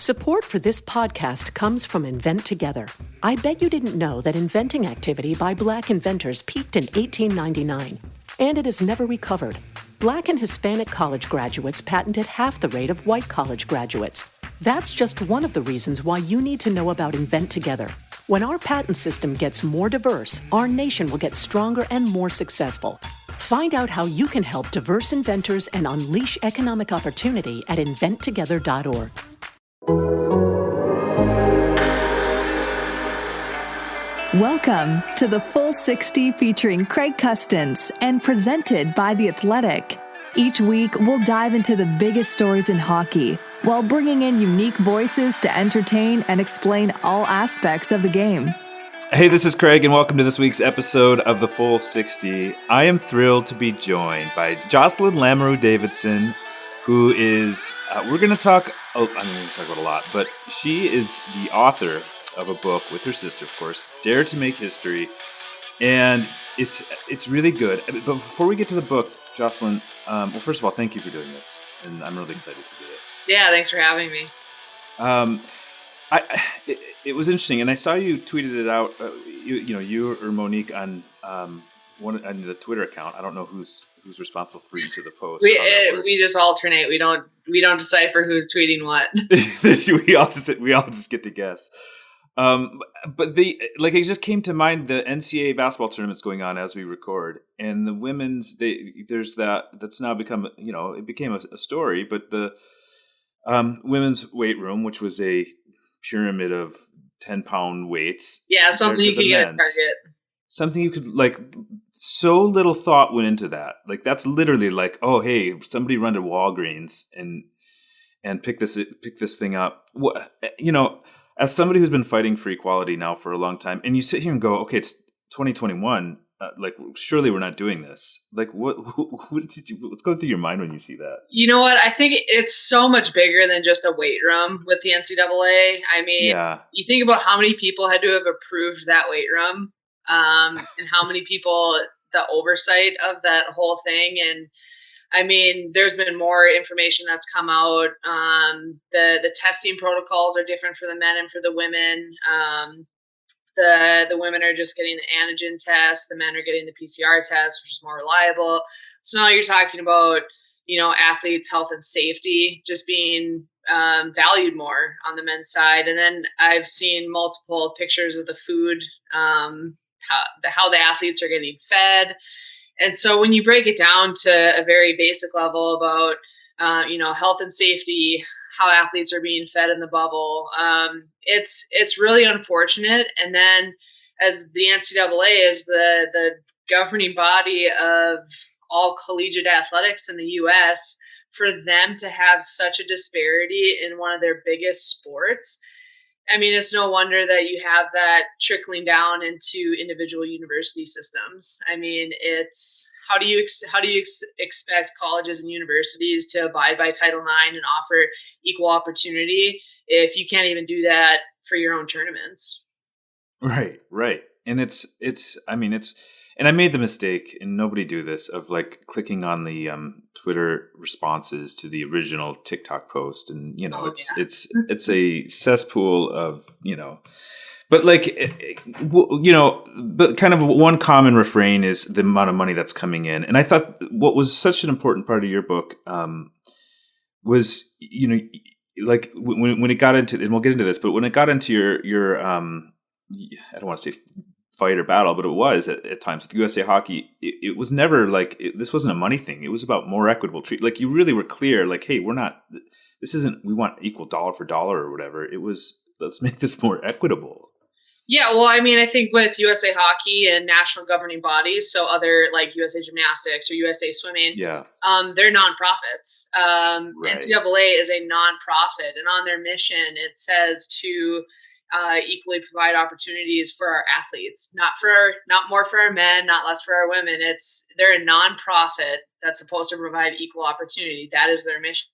Support for this podcast comes from Invent Together. I bet you didn't know that inventing activity by Black inventors peaked in 1899, and it has never recovered. Black and Hispanic college graduates patented half the rate of white college graduates. That's just one of the reasons why you need to know about Invent Together. When our patent system gets more diverse, our nation will get stronger and more successful. Find out how you can help diverse inventors and unleash economic opportunity at inventtogether.org. Welcome to the Full 60 featuring Craig Custance and presented by The Athletic. Each week, we'll dive into the biggest stories in hockey while bringing in unique voices to entertain and explain all aspects of the game. Hey, this is Craig, and welcome to this week's episode of the Full 60. I am thrilled to be joined by Jocelyn Lamoureux-Davidson, who is, we're going to talk about a lot, but she is the author of a book with her sister, of course, Dare to Make History, and it's really good. But before we get to the book, Jocelyn, well, first of all, thank you for doing this, and I'm really excited to do this. Yeah, thanks for having me. It was interesting, and I saw you tweeted it out. You or Monique on on the Twitter account. I don't know who's responsible for each of the posts. We just alternate. We don't decipher who's tweeting what. we all just get to guess. But it just came to mind, the NCAA basketball tournament's going on as we record, and the women's that's now become, it became a story, but the women's weight room, which was a pyramid of 10-pound weights. Yeah, something you could get a target. Something you could, so little thought went into that. That's literally oh, hey, somebody run to Walgreens and pick this thing up. As somebody who's been fighting for equality now for a long time, and you sit here and go, okay, it's 2021. Surely we're not doing this. What's going through your mind when you see that? You know what? I think it's so much bigger than just a weight room with the NCAA. I mean, You think about how many people had to have approved that weight room, and how many people, the oversight of that whole thing. And I mean, there's been more information that's come out. The testing protocols are different for the men and for the women. The women are just getting the antigen test. The men are getting the PCR test, which is more reliable. So now you're talking about, athletes' health and safety just being valued more on the men's side. And then I've seen multiple pictures of the food, how the athletes are getting fed. And so when you break it down to a very basic level about, health and safety, how athletes are being fed in the bubble, it's really unfortunate. And then as the NCAA is the governing body of all collegiate athletics in the U.S., for them to have such a disparity in one of their biggest sports, I mean, it's no wonder that you have that trickling down into individual university systems. I mean, it's how do you expect colleges and universities to abide by Title IX and offer equal opportunity if you can't even do that for your own tournaments? Right. And and I made the mistake, and nobody do this, of clicking on the Twitter responses to the original TikTok post, and it's a cesspool of but but kind of one common refrain is the amount of money that's coming in. And I thought what was such an important part of your book was when it got into, and we'll get into this, but when it got into your I don't want to say fight or battle, but it was at times with USA Hockey. It was never this wasn't a money thing. It was about more equitable treatment. You really were clear, hey, we want equal dollar for dollar or whatever. It was, let's make this more equitable. Yeah, well, I mean, I think with USA Hockey and national governing bodies, so other USA Gymnastics or USA Swimming, they're nonprofits. Right. NCAA is a nonprofit, and on their mission, it says to equally provide opportunities for our athletes, not more for our men, not less for our women. They're a nonprofit that's supposed to provide equal opportunity. That is their mission.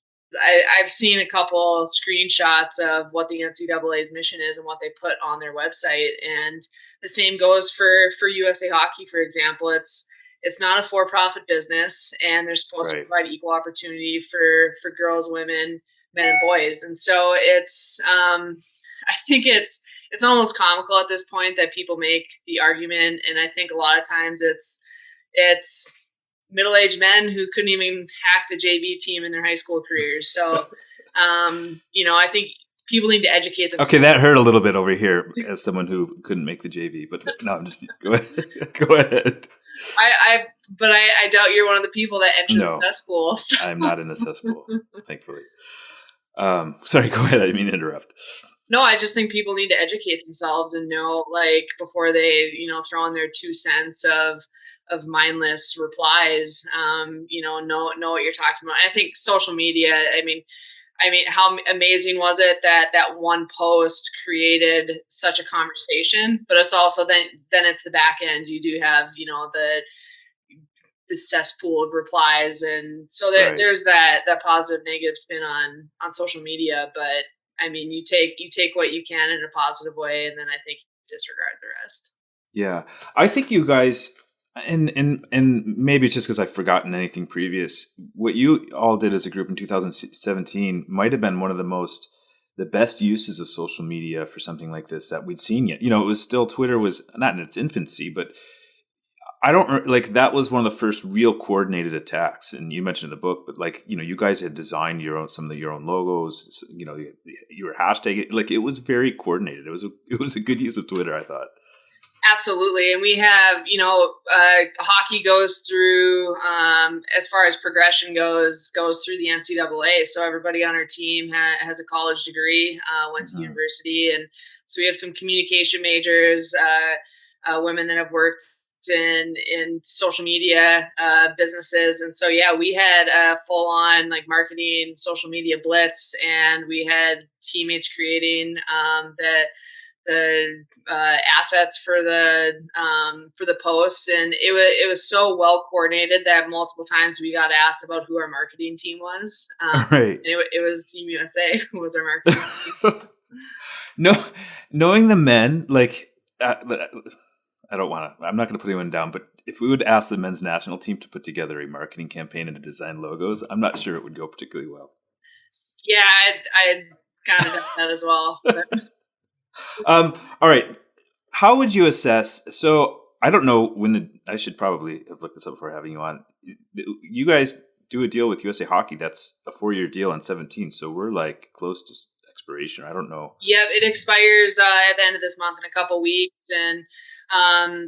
I've seen a couple screenshots of what the NCAA's mission is and what they put on their website. And the same goes for USA Hockey, for example. It's not a for-profit business, and they're supposed to provide equal opportunity for girls, women, men and boys. And so it's, I think it's almost comical at this point that people make the argument. And I think a lot of times it's middle-aged men who couldn't even hack the JV team in their high school careers. So, I think people need to educate themselves. Okay, that hurt a little bit over here as someone who couldn't make the JV, but no, I'm just go ahead. Go ahead. I doubt you're one of the people that entered the cesspool. So. I'm not in the cesspool, thankfully. Sorry, go ahead. I didn't mean to interrupt. No, I just think people need to educate themselves and know, like, before they, throw in their 2 cents of mindless replies, know what you're talking about. And I think social media, I mean, how amazing was it that one post created such a conversation, but it's also then it's the back end. You do have, the cesspool of replies. And so there's that positive, negative spin on social media. But I mean, you take what you can in a positive way, and then I think you disregard the rest. Yeah. I think you guys, and maybe it's just because I've forgotten anything previous, what you all did as a group in 2017 might have been one of the best uses of social media for something like this that we'd seen yet. It was still, Twitter was not in its infancy, but that was one of the first real coordinated attacks. And you mentioned in the book, but you guys had designed some of your own logos, you were hashtagging, it was very coordinated. It was a good use of Twitter, I thought. Absolutely. And we have, hockey goes through, as far as progression goes through the NCAA. So everybody on our team has a college degree, went to university. And so we have some communication majors, women that have worked in social media businesses. And so, we had a full on marketing social media blitz, and we had teammates creating the assets for the posts, and it was so well coordinated that multiple times we got asked about who our marketing team was. Right. And it was Team USA who was our marketing team. No, knowing the men, I'm not going to put anyone down, but if we would ask the men's national team to put together a marketing campaign and to design logos, I'm not sure it would go particularly well. Yeah, I'd kind of done that as well. But. All right. How would you assess? So I don't know I should probably have looked this up before having you on. You guys do a deal with USA Hockey. That's a 4-year deal in 2017. So we're close to expiration. I don't know. Yep. It expires at the end of this month in a couple weeks. And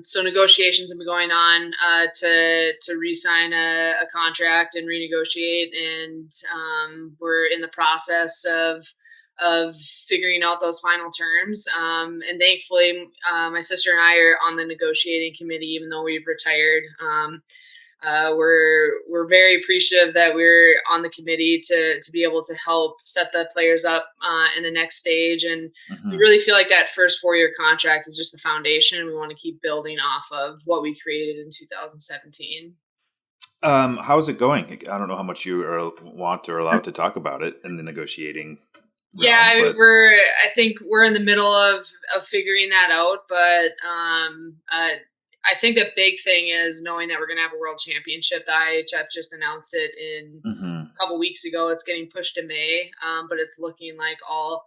so negotiations have been going on to re-sign a contract and renegotiate. And we're in the process of figuring out those final terms. And thankfully, my sister and I are on the negotiating committee, even though we've retired. We're very appreciative that we're on the committee to be able to help set the players up in the next stage. And we really feel like that first 4-year contract is just the foundation. We want to keep building off of what we created in 2017. How's it going? I don't know how much you want or allowed to talk about it in the negotiating realm, I think we're in the middle of figuring that out, but I think the big thing is knowing that we're going to have a world championship. The IHF just announced it a couple weeks ago. It's getting pushed to May, but it's looking like all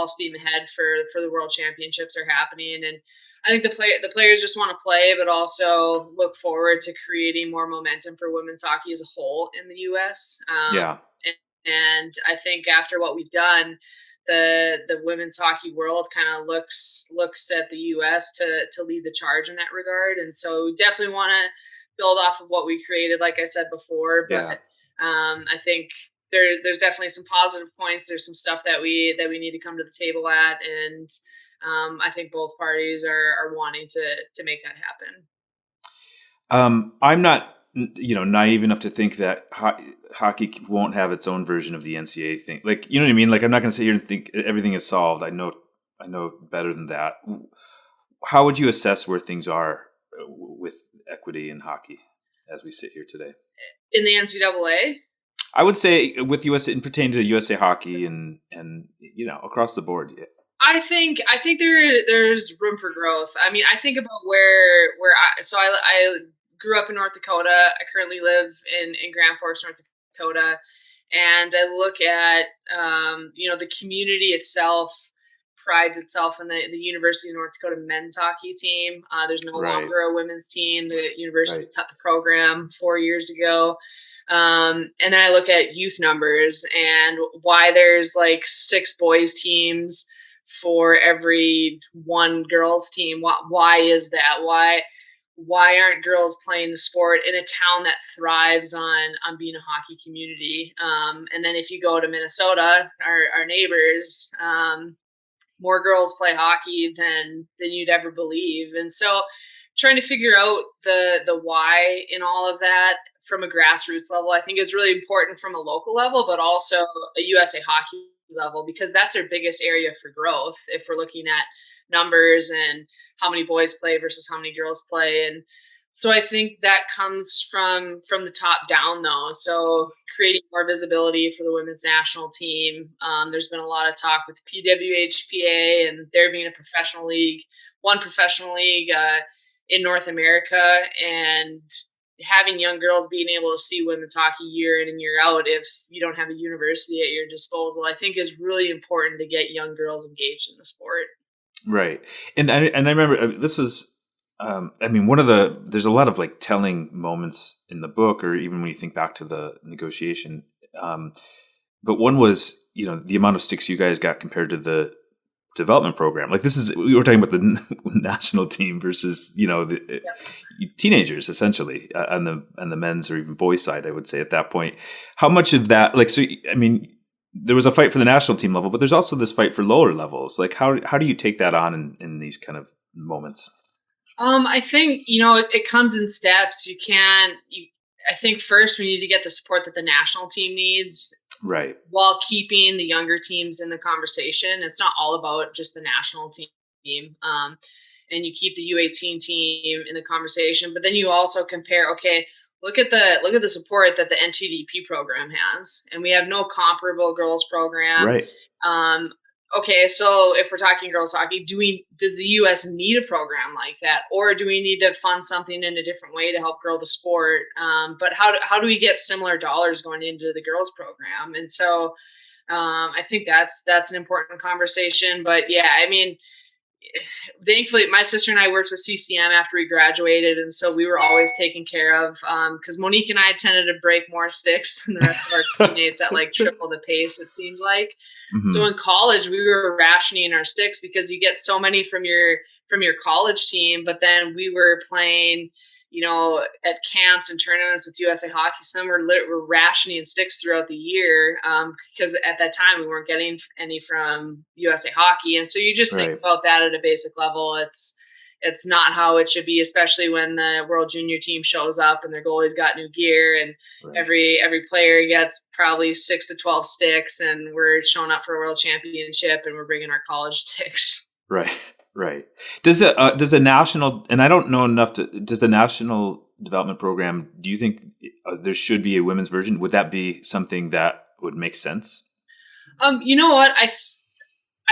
steam ahead for the world championships are happening. And I think the players just want to play, but also look forward to creating more momentum for women's hockey as a whole in the U.S. And I think after what we've done, the women's hockey world kind of looks at the U.S. to lead the charge in that regard. And so we definitely want to build off of what we created, like I said before. But I think there's definitely some positive points. There's some stuff that we need to come to the table at, and I think both parties are wanting to make that happen. I'm not naive enough to think that hockey won't have its own version of the NCAA thing. You know what I mean? I'm not going to sit here and think everything is solved. I know better than that. How would you assess where things are with equity in hockey as we sit here today? In the NCAA? I would say with USA, in pertaining to USA Hockey and across the board. Yeah. I think there's room for growth. I mean, I think about where I grew up in North Dakota. I currently live in Grand Forks, North Dakota. And I look at, the community itself prides itself in the University of North Dakota men's hockey team. There's no Right. longer a women's team. The university Right. cut the program 4 years ago. And then I look at youth numbers and why there's like 6 boys teams for every 1 girls team. Why is that? Why aren't girls playing the sport in a town that thrives on being a hockey community? And then if you go to Minnesota, our neighbors, more girls play hockey than you'd ever believe. And so trying to figure out the why in all of that from a grassroots level, I think is really important from a local level, but also a USA hockey level, because that's our biggest area for growth. If we're looking at numbers and how many boys play versus how many girls play. And so I think that comes from the top down though. So creating more visibility for the women's national team. There's been a lot of talk with PWHPA and there being a professional league, one professional league in North America, and having young girls being able to see women's hockey year in and year out if you don't have a university at your disposal, I think is really important to get young girls engaged in the sport. Right. And I remember this was, there's a lot of like telling moments in the book, or even when you think back to the negotiation. But one was, the amount of sticks you guys got compared to the development program. Like we were talking about the national team versus, the teenagers essentially on the men's or even boys side, I would say at that point. How much of that, there was a fight for the national team level, but there's also this fight for lower levels. Like how do you take that on in these kind of moments? I think, it comes in steps. I think first we need to get the support that the national team needs. Right. While keeping the younger teams in the conversation. It's not all about just the national team. And you keep the U18 team in the conversation, but then you also compare, okay, look at the support that the NTDP program has, and we have no comparable girls program. Right. Okay, so if we're talking girls hockey, does the U.S. need a program like that, or do we need to fund something in a different way to help grow the sport? But how do we get similar dollars going into the girls program? And so I think that's an important conversation. But yeah, thankfully, my sister and I worked with CCM after we graduated, and so we were always taken care of. Because Monique and I tended to break more sticks than the rest of our teammates at like triple the pace, it seems like. Mm-hmm. So in college, we were rationing our sticks because you get so many from your college team, but then we were playing, at camps and tournaments with USA Hockey. Some were rationing sticks throughout the year because at that time we weren't getting any from USA Hockey. And so you just think about that at a basic level. It's not how it should be, especially when the World Junior team shows up and their goalie's got new gear and every player gets probably 6 to 12 sticks, and we're showing up for a world championship and we're bringing our college sticks. Right. Right. Does a national, and I don't know enough does the national development program, do you think there should be a women's version? Would that be something that would make sense? You know what? I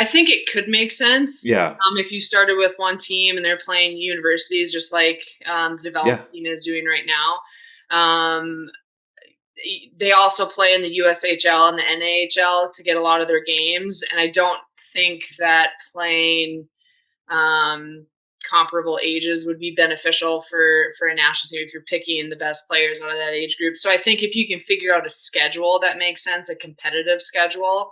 think it could make sense. Yeah. If you started with one team and they're playing universities, just like the development team is doing right now. They also play in the USHL and the NAHL to get a lot of their games. And I don't think that playing comparable ages would be beneficial for a national team if you're picking the best players out of that age group. So I think if you can figure out a schedule that makes sense, a competitive schedule,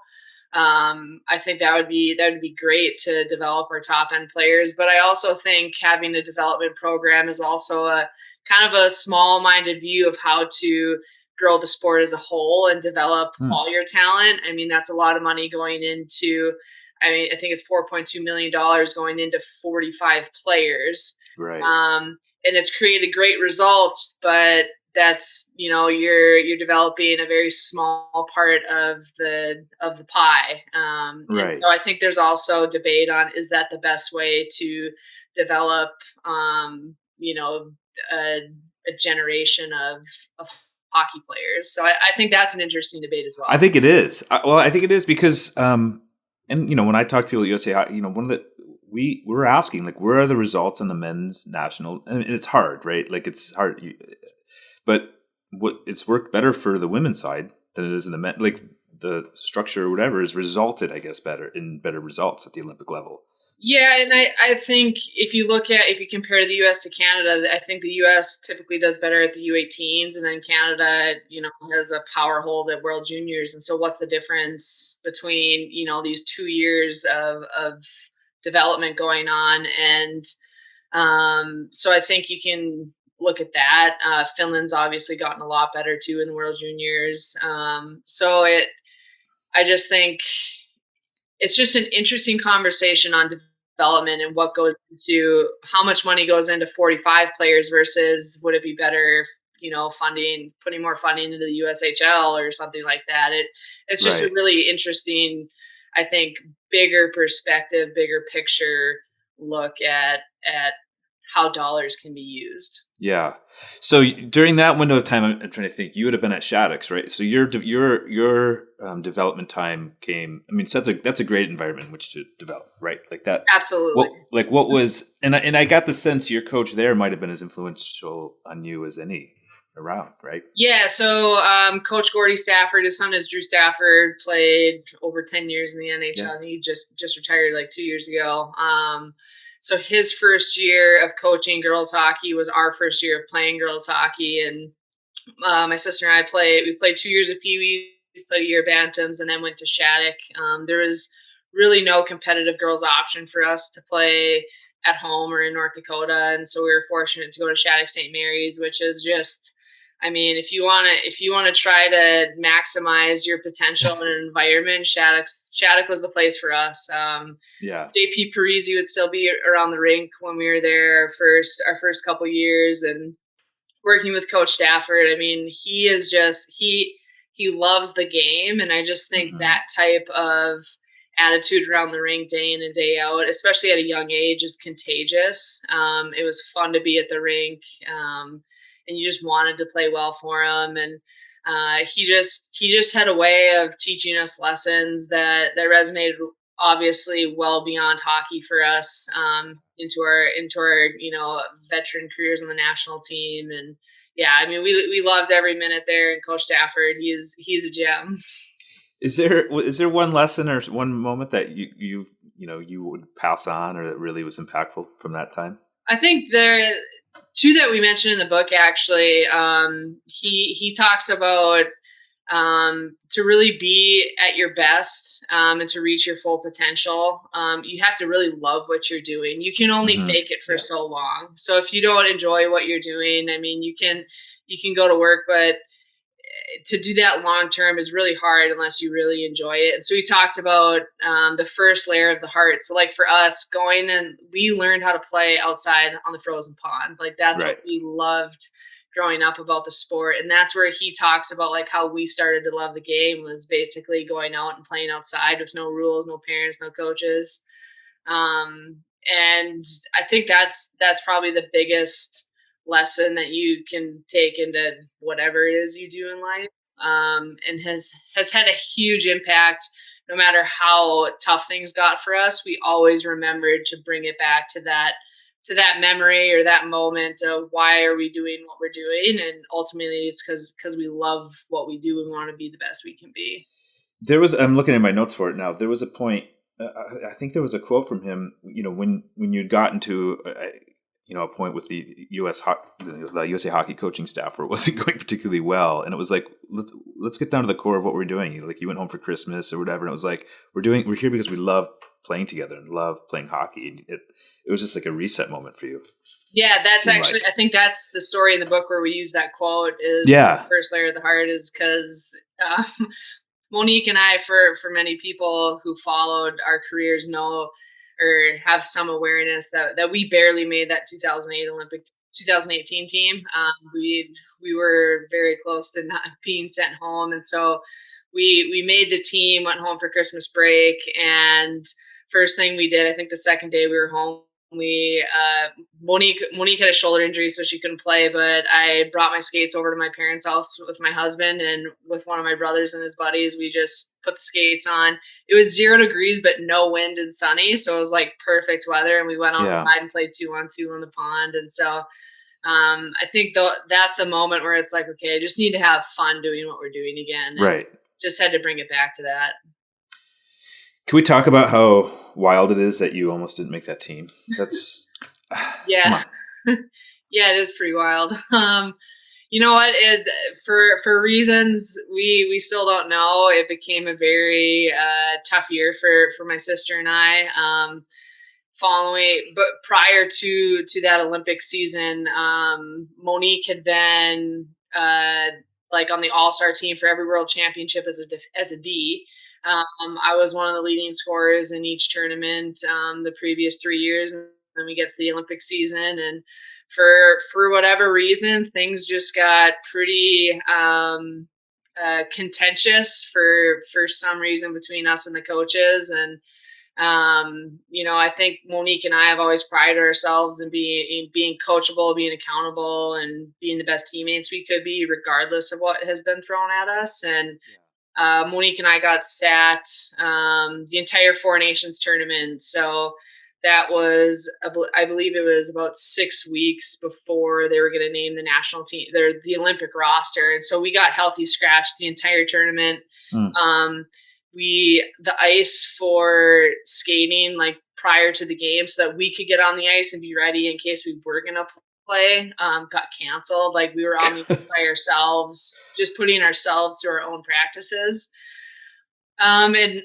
I think that would be great to develop our top end players. But I also think having a development program is also a kind of a small minded view of how to grow the sport as a whole and develop all your talent. That's a lot of money going into, I think it's $4.2 million going into 45 players. Right. And it's created great results, but that's, you're developing a very small part of the pie. Right. And so I think there's also debate on, is that the best way to develop, a generation of hockey players. So I think that's an interesting debate as well. I think it is. I think it is because, when I talk to people at USA Hockey, we're asking, like, where are the results on the men's national? And it's hard, right? Like, it's hard. But it's worked better for the women's side than it is in the men. Like the structure or whatever has resulted, I guess, better results at the Olympic level. Yeah, and I think if you compare the U.S. to Canada, I think the U.S. typically does better at the U18s, and then Canada, has a power hold at World Juniors. And so, what's the difference between these 2 years of development going on? And so, I think you can look at that. Finland's obviously gotten a lot better too in the World Juniors. I just think it's just an interesting conversation on development and what goes into how much money goes into 45 players versus would it be better, putting more funding into the USHL or something like that. It's just a really interesting, I think, bigger perspective, bigger picture look at how dollars can be used. Yeah. So during that window of time, I'm trying to think. You would have been at Shattuck's, right? So your development time came. I mean, so that's a great environment in which to develop, right? Like that. Absolutely. What was and I got the sense your coach there might have been as influential on you as any around, right? Yeah. So Coach Gordy Stafford, his son is Drew Stafford, played over 10 years in the NHL. And he just retired like 2 years ago. So his first year of coaching girls hockey was our first year of playing girls hockey. And my sister and I played 2 years of Pee Wees, played a year of Bantams, and then went to Shattuck. There was really no competitive girls option for us to play at home or in North Dakota. And so we were fortunate to go to Shattuck St. Mary's, which is just, I mean, if you want to try to maximize your potential in an environment, Shattuck was the place for us. JP Parisi would still be around the rink when we were there our first couple years, and working with Coach Stafford. I mean, he is just he loves the game, and I just think that type of attitude around the rink day in and day out, especially at a young age, is contagious. It was fun to be at the rink. And you just wanted to play well for him. And he just had a way of teaching us lessons that resonated obviously well beyond hockey for us, into our veteran careers on the national team. And yeah, I mean, we loved every minute there. And Coach Stafford, he's a gem. Is there one lesson or one moment that you would pass on or that really was impactful from that time? I think there two that we mentioned in the book, actually. He talks about to really be at your best, and to reach your full potential. You have to really love what you're doing. You can only fake it for so long. So if you don't enjoy what you're doing, I mean, you can go to work, but to do that long term is really hard unless you really enjoy it. And so we talked about the first layer of the heart. So like for us, we learned how to play outside on the frozen pond. Like that's what we loved growing up about the sport. And that's where he talks about like how we started to love the game was basically going out and playing outside with no rules, no parents, no coaches. And I think that's probably the biggest lesson that you can take into whatever it is you do in life, and has had a huge impact. No matter how tough things got for us, we always remembered to bring it back to that memory or that moment of why are we doing what we're doing, and ultimately it's because we love what we do and want to be the best we can be. I'm looking at my notes for it now. There was a point. I think there was a quote from him. When you'd gotten to a point with the USA Hockey coaching staff where it wasn't going particularly well, and it was like let's get down to the core of what we're doing. Like you went home for Christmas or whatever, and it was like we're here because we love playing together and love playing hockey. And it was just like a reset moment for you. Yeah, that's actually I think that's the story in the book where we use that quote. The first layer of the heart is because Monique and I, for many people who followed our careers, know or have some awareness that we barely made that 2018 team. We were very close to not being sent home. And so we made the team, went home for Christmas break. And first thing we did, I think the second day we were home, Monique had a shoulder injury, so she couldn't play, but I brought my skates over to my parents' house with my husband and with one of my brothers and his buddies. We just put the skates on. It was 0 degrees, but no wind and sunny. So it was like perfect weather. And we went outside and played 2-on-2 on the pond. And so I think that's the moment where it's like, okay, I just need to have fun doing what we're doing again. And Right. just had to bring it back to that. Can we talk about how wild it is that you almost didn't make that team? That's yeah. Yeah, it is pretty wild. You know what? For reasons we still don't know, it became a very tough year for my sister and I. But prior to that Olympic season, Monique had been like on the All-Star team for every World Championship as a D. I was one of the leading scorers in each tournament the previous 3 years, and then we get to the Olympic season, and for whatever reason, things just got pretty contentious for some reason between us and the coaches. And I think Monique and I have always prided ourselves in being coachable, being accountable, and being the best teammates we could be, regardless of what has been thrown at us. And Monique and I got sat the entire Four Nations tournament. So that was, I believe it was about 6 weeks before they were going to name the national team, the Olympic roster. And so we got healthy scratched the entire tournament. The ice for skating, like prior to the game, so that we could get on the ice and be ready in case we were going to play, got canceled. Like, we were on the ice by ourselves, just putting ourselves through our own practices. And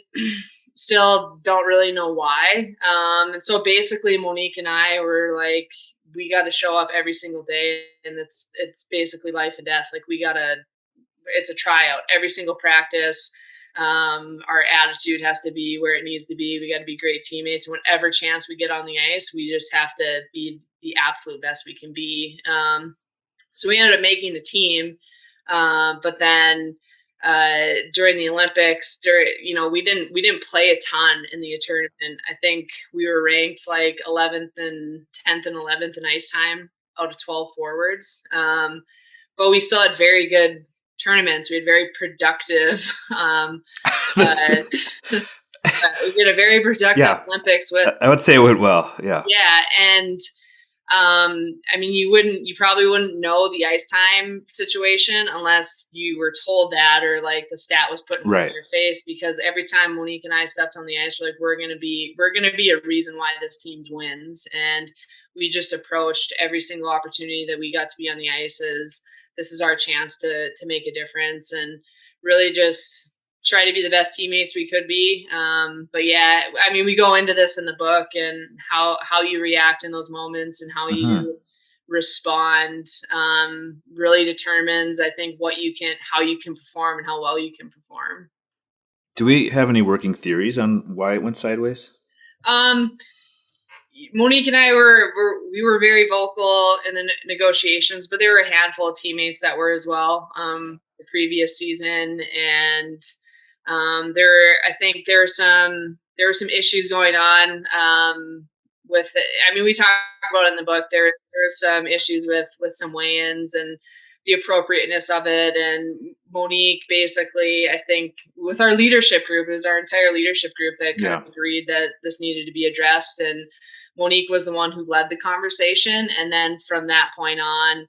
still don't really know why. And so basically Monique and I were like, we got to show up every single day, and it's basically life and death. Like, it's a tryout every single practice. Our attitude has to be where it needs to be. We got to be great teammates, and whatever chance we get on the ice, we just have to be the absolute best we can be. So we ended up making the team. But then during the Olympics, we didn't play a ton in the tournament. I think we were ranked like 11th and 10th and 11th in ice time out of 12 forwards. But we still had very good tournaments. We had very productive. We did a very productive Olympics with. I would say it went well. Yeah. Yeah, and I mean, you probably wouldn't know the ice time situation unless you were told that, or like the stat was put in front of your face, because every time Monique and I stepped on the ice, we're like, we're going to be a reason why this team wins. And we just approached every single opportunity that we got to be on the ice as this is our chance to make a difference, and really just try to be the best teammates we could be. But yeah, I mean, we go into this in the book, and how you react in those moments and how you respond really determines, I think, how you can perform and how well you can perform. Do we have any working theories on why it went sideways? Monique and I were very vocal in the negotiations, but there were a handful of teammates that were as well the previous season, and I think there were some issues going on with it. I mean, we talk about it in the book. There were some issues with some weigh-ins and the appropriateness of it. And Monique, basically, I think with our leadership group, it was our entire leadership group that kind of agreed that this needed to be addressed. And Monique was the one who led the conversation. And then from that point on,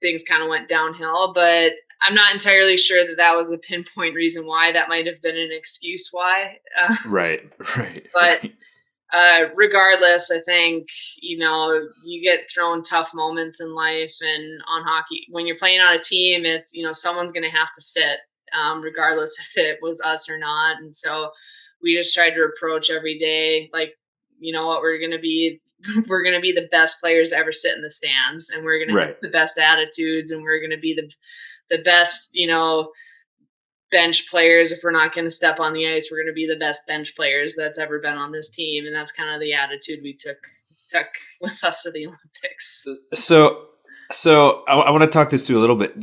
things kind of went downhill. But I'm not entirely sure that was the pinpoint reason why. That might have been an excuse why. Right. But regardless, I think, you get thrown tough moments in life, and on hockey, when you're playing on a team, it's, someone's going to have to sit, regardless if it was us or not. And so we just tried to approach every day like, what we're going to be the best players to ever sit in the stands, and we're going to have the best attitudes, and we're going to be the best, bench players. If we're not going to step on the ice, we're going to be the best bench players that's ever been on this team. And that's kind of the attitude we took with us to the Olympics. So I want to talk this through a little bit.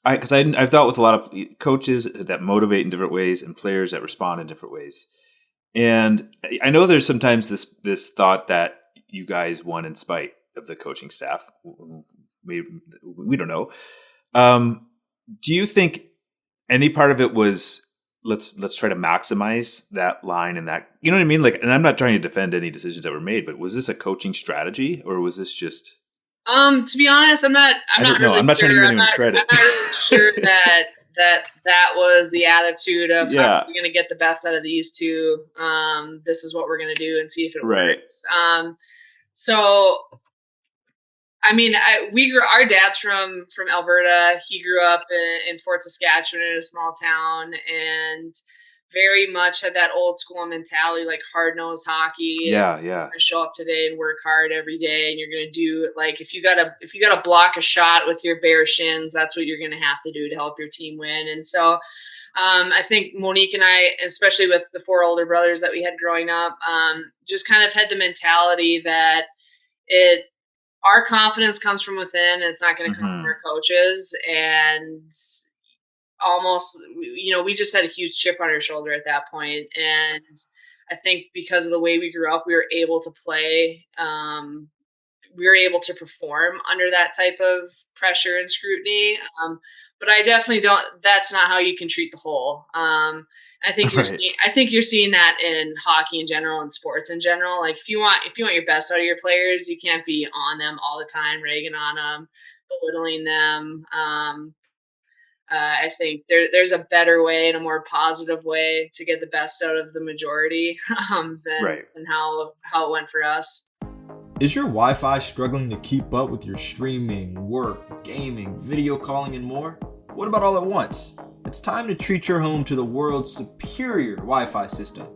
Because I've dealt with a lot of coaches that motivate in different ways and players that respond in different ways. And I know there's sometimes this thought that you guys won in spite of the coaching staff. We don't know. Do you think any part of it was let's try to maximize that line and that, you know what I mean? Like, and I'm not trying to defend any decisions that were made, but was this a coaching strategy or was this just? To be honest, I'm not really I'm not trying to give anyone credit. I'm not really sure that was the attitude of how we're going to get the best out of these two. This is what we're going to do and see if it works. So, I mean, our dad's from Alberta. He grew up in Fort Saskatchewan in a small town and very much had that old school mentality, like hard-nosed hockey. Yeah. Show up today and work hard every day, and you're going to do it. Like if you gotta block a shot with your bare shins, that's what you're going to have to do to help your team win. And so I think Monique and I, especially with the 4 older brothers that we had growing up, just kind of had the mentality that our confidence comes from within, and it's not going to come from our coaches. And almost, we just had a huge chip on our shoulder at that point. And I think because of the way we grew up, we were able to play. We were able to perform under that type of pressure and scrutiny. But I definitely that's not how you can treat the whole. I think you're seeing that in hockey in general and sports in general. Like if you want your best out of your players, you can't be on them all the time, ragging on them, belittling them. I think there's a better way and a more positive way to get the best out of the majority than how it went for us. Is your Wi-Fi struggling to keep up with your streaming, work, gaming, video calling, and more? What about all at once? It's time to treat your home to the world's superior Wi-Fi system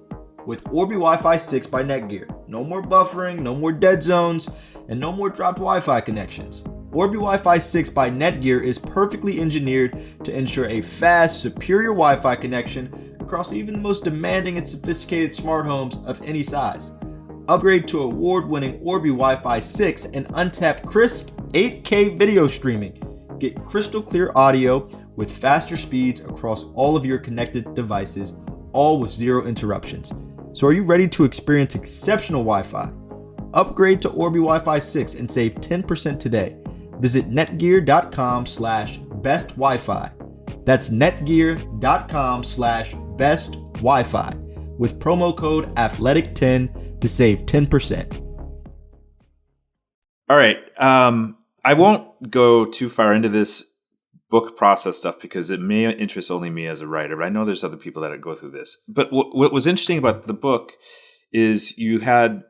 with Orbi Wi-Fi 6 by Netgear. No more buffering, no more dead zones, and no more dropped Wi-Fi connections. Orbi Wi-Fi 6 by Netgear is perfectly engineered to ensure a fast, superior Wi-Fi connection across even the most demanding and sophisticated smart homes of any size. Upgrade to award-winning Orbi Wi-Fi 6 and untapped crisp 8K video streaming. Get crystal clear audio with faster speeds across all of your connected devices, all with zero interruptions. So are you ready to experience exceptional Wi-Fi? Upgrade to Orbi Wi-Fi 6 and save 10% today. Visit netgear.com/best Wi-Fi. That's netgear.com/best Wi-Fi with promo code athletic10 to save 10%. All right. I won't go too far into this book process stuff because it may interest only me as a writer, but I know there's other people that go through this. But what was interesting about the book is you have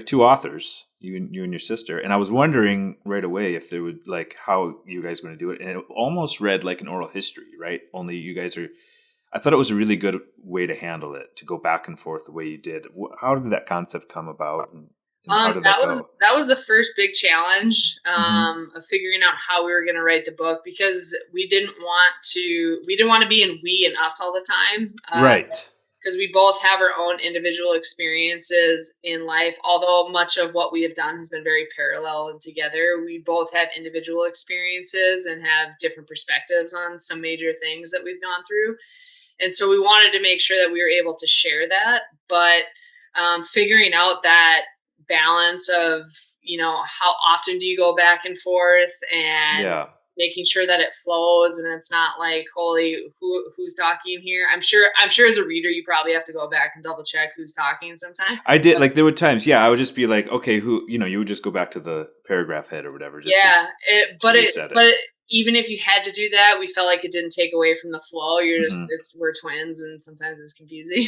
2 authors, you and your sister, and I was wondering right away if there would, like, how you guys were going to do it, and it almost read like an oral history, right? Only you guys I thought it was a really good way to handle it, to go back and forth the way you did. How did that concept come about? And how did that go? That was the first big challenge of figuring out how we were going to write the book, because we didn't want to be in we and us all the time. Right. Because we both have our own individual experiences in life. Although much of what we have done has been very parallel and together, we both have individual experiences and have different perspectives on some major things that we've gone through. And so we wanted to make sure that we were able to share that, but figuring out that balance of, how often do you go back and forth, and making sure that it flows and it's not like, holy, who's talking here? I'm sure as a reader, you probably have to go back and double check who's talking sometimes. I did. Like there were times, I would just be like, okay, who, you would just go back to the paragraph head or whatever. Even if you had to do that, we felt like it didn't take away from the flow. We're twins, and sometimes it's confusing.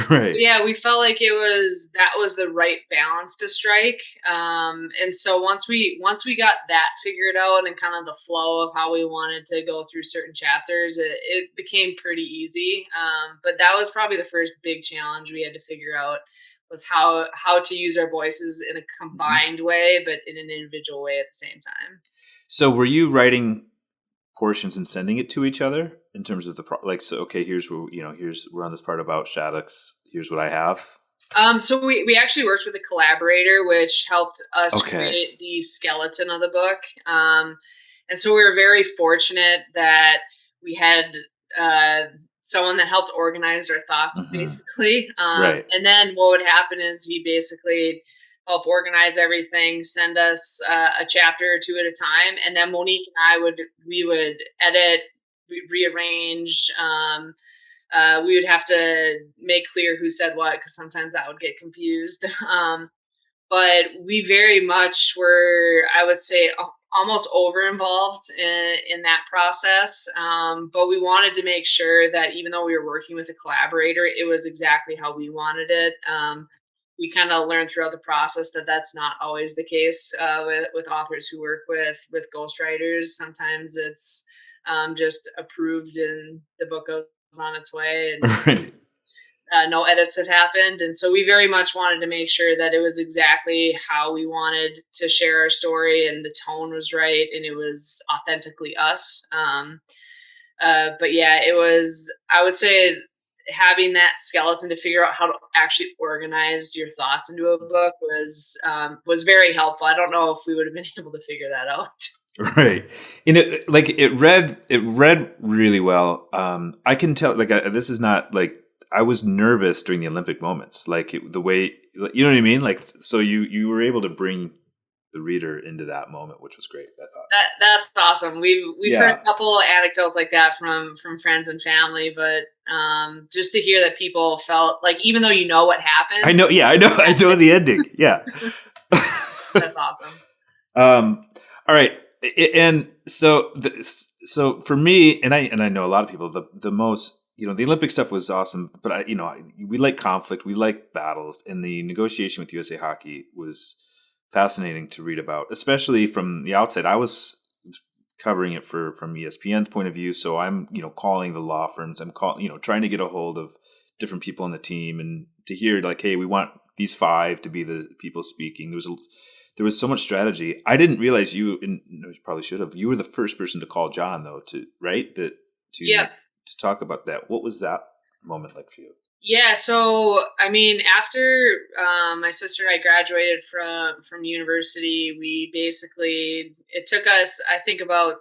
Right. We felt like that was the right balance to strike. And so once we got that figured out and kind of the flow of how we wanted to go through certain chapters, it became pretty easy. But that was probably the first big challenge we had to figure out, was how to use our voices in a combined way, but in an individual way at the same time. So were you writing portions and sending it to each other in terms of here's where, we're on this part about Shaddix. Here's what I have. So we actually worked with a collaborator, which helped us create the skeleton of the book. And so we were very fortunate that we had someone that helped organize our thoughts, basically. Right. And then what would happen is he basically help organize everything, send us a chapter or 2 at a time. And then Monique and I would edit, rearrange, we would have to make clear who said what, because sometimes that would get confused. But we very much were, I would say, almost over involved in that process. But we wanted to make sure that even though we were working with a collaborator, it was exactly how we wanted it. We kind of learned throughout the process that that's not always the case with authors who work with ghostwriters. Sometimes it's just approved and the book goes on its way, and Right. no edits had happened. And so we very much wanted to make sure that it was exactly how we wanted to share our story, and the tone was right, and it was authentically us. But yeah, it was, I would say, having that skeleton to figure out how to actually organize your thoughts into a book was very helpful. I don't know if we would have been able to figure that out. Right. It read really well. I can tell, this is not like, I was nervous during the Olympic moments, the way, you know what I mean? Like, so you were able to bring the reader into that moment, which was great. I thought that's awesome. We've heard a couple anecdotes like that from friends and family, but just to hear that people felt like, even though you know what happened. I know the ending. Yeah. That's awesome. All right. And so for me, and I know a lot of people, the most, the Olympic stuff was awesome, but we like conflict, we like battles, and the negotiation with USA Hockey was fascinating to read about, especially from the outside. I was covering it from ESPN's point of view, so I'm calling the law firms, I'm trying to get a hold of different people on the team, and to hear like, hey, we want these 5 to be the people speaking. There was so much strategy. I didn't realize you probably should have. You were the first person to call John, though, to talk about that. What was that moment like for you? Yeah, so I mean, after my sister and I graduated from university, it took us, I think, about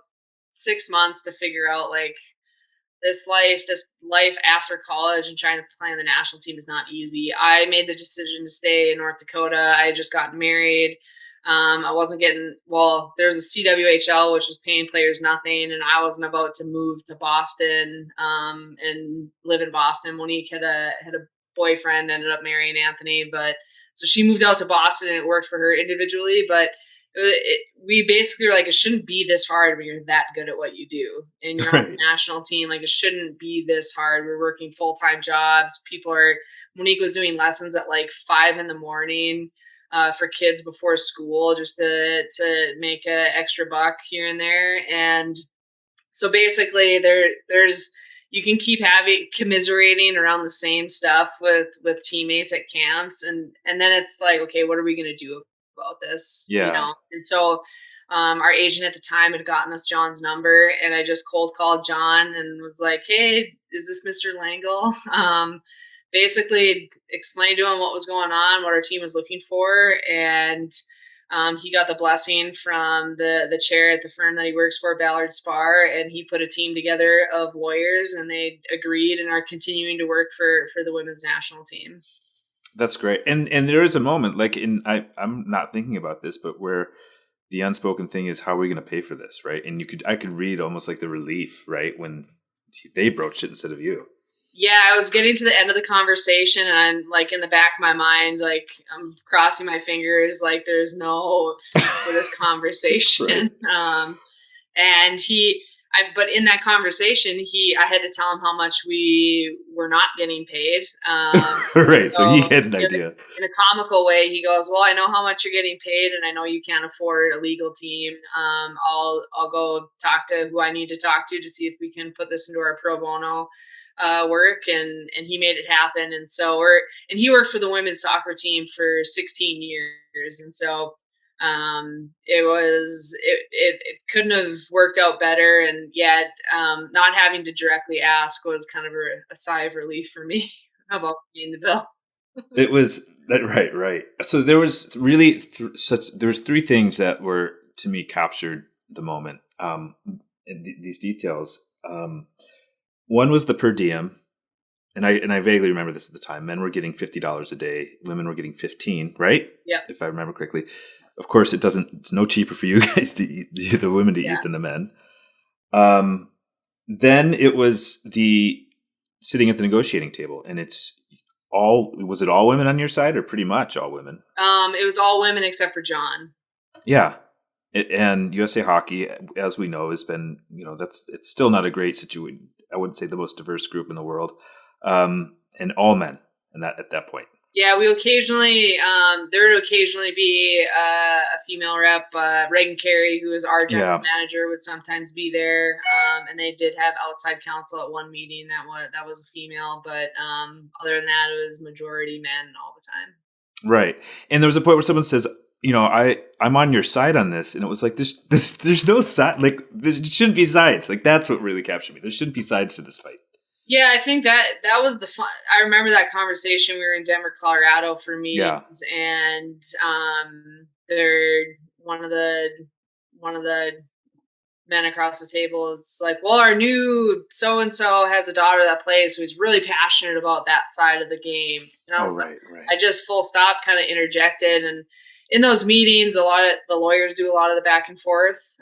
6 months to figure out like this life after college, and trying to play on the national team is not easy. I made the decision to stay in North Dakota. I had just gotten married. I wasn't getting, there was a CWHL, which was paying players nothing, and I wasn't about to move to Boston and live in Boston. Monique had a boyfriend, ended up marrying Anthony, but so she moved out to Boston, and it worked for her individually. But we basically were like, it shouldn't be this hard when you're that good at what you do, and you're on the national team. Like, it shouldn't be this hard. We're working full-time jobs. Monique was doing lessons at like 5 a.m. For kids before school, just to make an extra buck here and there. And so basically you can keep commiserating around the same stuff with teammates at camps. And then it's like, okay, what are we going to do about this? Yeah. And so our agent at the time had gotten us John's number, and I just cold called John and was like, hey, is this Mr. Langle? Basically explained to him what was going on, what our team was looking for. And he got the blessing from the chair at the firm that he works for, Ballard Spar, and he put a team together of lawyers, and they agreed and are continuing to work for the women's national team. That's great. And there is a moment, like I'm not thinking about this, but where the unspoken thing is, how are we going to pay for this, right? And I could read almost like the relief, right, when they broached it instead of you. Yeah, I was getting to the end of the conversation, and I'm like, in the back of my mind, like, I'm crossing my fingers, like there's no fee for this conversation. Right. But in that conversation, I had to tell him how much we were not getting paid. Right. So he had an idea. In a comical way, he goes, well, I know how much you're getting paid, and I know you can't afford a legal team. I'll go talk to who I need to talk to see if we can put this into our pro bono work, and he made it happen. And so he worked for the women's soccer team for 16 years. And so it couldn't have worked out better. And yet not having to directly ask was kind of a sigh of relief for me about paying the bill. It was that right. So there was really there was 3 things that were, to me, captured the moment, these details. One was the per diem, and I vaguely remember this at the time. Men were getting $50 a day, women were getting $15, right? Yeah, if I remember correctly. Of course, it's no cheaper for you guys to eat, the women to eat, than the men. Then it was the sitting at the negotiating table, and was it all women on your side, or pretty much all women? It was all women except for John. Yeah. And USA Hockey, as we know, has been, it's still not a great situation. I wouldn't say the most diverse group in the world, and all men at that point. Yeah, we occasionally, there would occasionally be a female rep. Reagan Carey, who is our general manager, would sometimes be there. And they did have outside counsel at one meeting that was a female. But other than that, it was majority men all the time. Right. And there was a point where someone says, I'm on your side on this. And it was like, there's no side. Like, there shouldn't be sides. Like, that's what really captured me. There shouldn't be sides to this fight. Yeah, I think that was the fun. I remember that conversation. We were in Denver, Colorado for meetings, and one of the men across the table is like, "Well, our new so and so has a daughter that plays, so he's really passionate about that side of the game." And I was right. I just full stop kind of interjected, and in those meetings, a lot of the lawyers do a lot of the back and forth.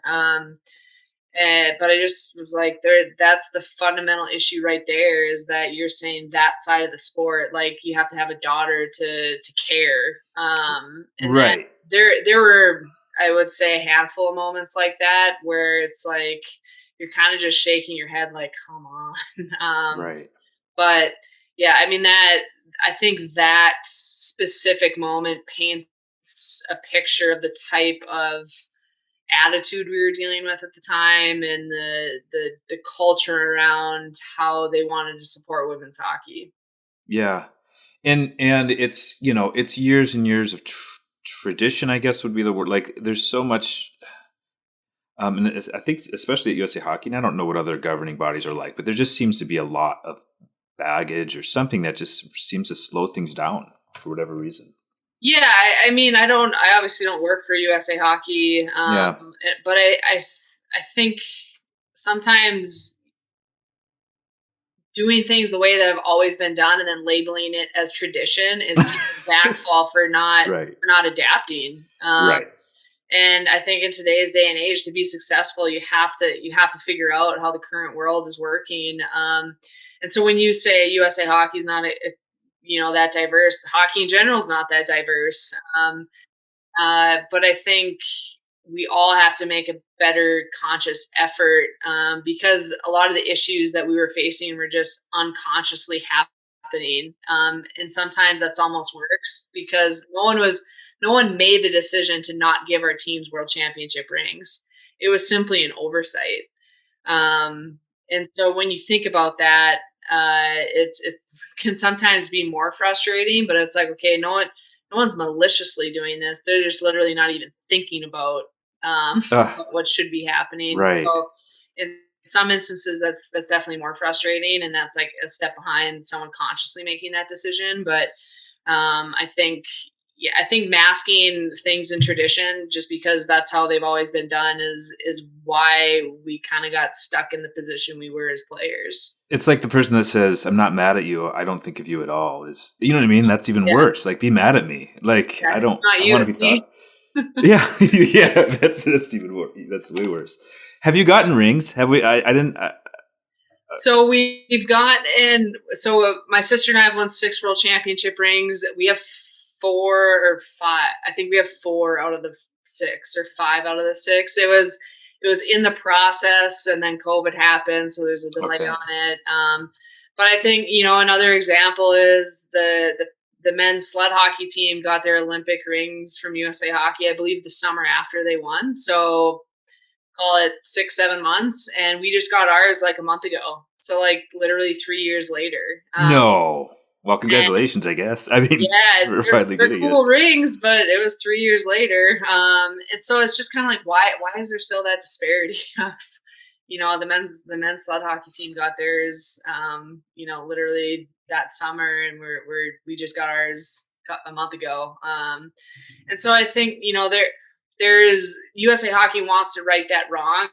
But I just was like, that's the fundamental issue right there, is that you're saying that side of the sport, like you have to have a daughter to care. And right. There were, I would say, a handful of moments like that where it's like, you're kind of just shaking your head like, come on. Right. But yeah, I mean, I think that specific moment paints a picture of the type of attitude we were dealing with at the time, and the culture around how they wanted to support women's hockey. Yeah. And it's, it's years and years of tradition, I guess would be the word. Like, there's so much, and I think especially at USA Hockey, and I don't know what other governing bodies are like, but there just seems to be a lot of baggage or something that just seems to slow things down for whatever reason. Yeah, I mean, I obviously don't work for USA Hockey, but I think sometimes doing things the way that have always been done and then labeling it as tradition is backfall for not adapting. Right. And I think in today's day and age, to be successful, you have to figure out how the current world is working. And so when you say USA Hockey is not that diverse, hockey in general is not that diverse. But I think we all have to make a better conscious effort, because a lot of the issues that we were facing were just unconsciously happening. And sometimes that's almost worse, because no one made the decision to not give our teams world championship rings. It was simply an oversight. And so when you think about that, it can sometimes be more frustrating, but it's like, okay, no one's maliciously doing this. They're just literally not even thinking about what should be happening. Right. So in some instances, that's definitely more frustrating, and that's like a step behind someone consciously making that decision. But I think masking things in tradition just because that's how they've always been done is why we kind of got stuck in the position we were as players. It's like the person that says, "I'm not mad at you. I don't think of you at all." Is, you know what I mean? That's even worse. Like, be mad at me. Like, I don't want to be thought. Yeah. Yeah. That's even worse. That's way worse. Have you gotten rings? Have we? I didn't. So we've gotten, my sister and I have won 6 world championship rings. We have 4 or 5. I think we have 4 out of the 6 or 5 out of the 6. It was in the process, and then COVID happened, so there's a delay on it. But I think, another example is the men's sled hockey team got their Olympic rings from USA Hockey, I believe the summer after they won. So call it 6-7 months, and we just got ours like a month ago. So like literally 3 years later. No. Well, congratulations, I guess. I mean, yeah, they're cool rings, but it was 3 years later. And so it's just kind of like, why is there still that disparity of, the men's sled hockey team got theirs, literally that summer, and we just got ours a month ago. And so I think, there's USA Hockey wants to right that wrong,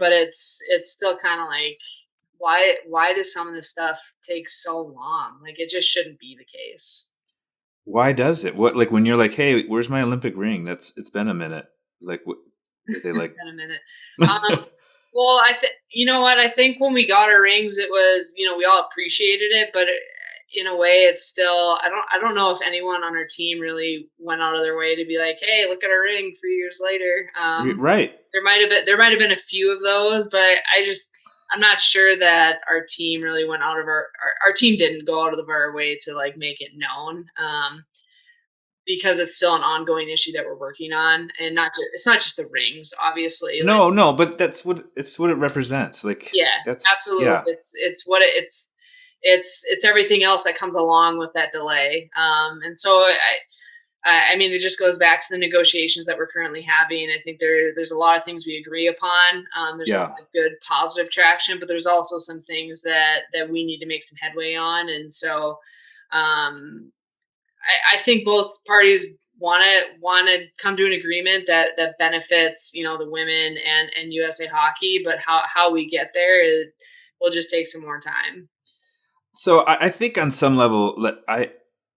but it's still kind of like, why does some of this stuff take so long? Like, it just shouldn't be the case. Why does it? What, like, when you're like, hey, where's my Olympic ring? It's been a minute. Like, what are they like? It's been a minute. Well, you know what? I think when we got our rings, it was, we all appreciated it, but in a way, it's still, I don't know if anyone on our team really went out of their way to be like, hey, look at our ring 3 years later. Right. There might have been a few of those, but I'm not sure that our team really went out of our team didn't go out of our way to like make it known. Because it's still an ongoing issue that we're working on, and it's not just the rings, obviously. No, but that's what it represents. Like, Yeah, that's, absolutely. yeah. It's everything else that comes along with that delay. And so I mean, it just goes back to the negotiations that we're currently having. I think there's a lot of things we agree upon. There's a lot of good positive traction, but there's also some things that we need to make some headway on. And so, I think both parties want to come to an agreement that benefits, the women and USA Hockey, but how we get there will just take some more time. So I think on some level,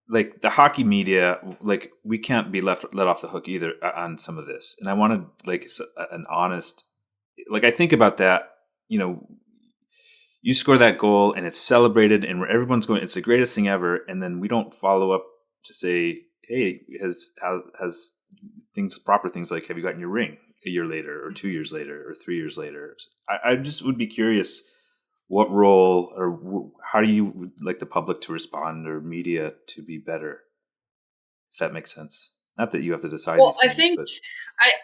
like the hockey media, like we can't be let off the hook either on some of this. And I wanted like an honest, like I think about that, you score that goal and it's celebrated and where everyone's going, it's the greatest thing ever. And then we don't follow up to say, hey, has proper things like, have you gotten your ring a year later or 2 years later or 3 years later? I just would be curious what role or how do you like the public to respond or media to be better? If that makes sense. Not that you have to decide these things,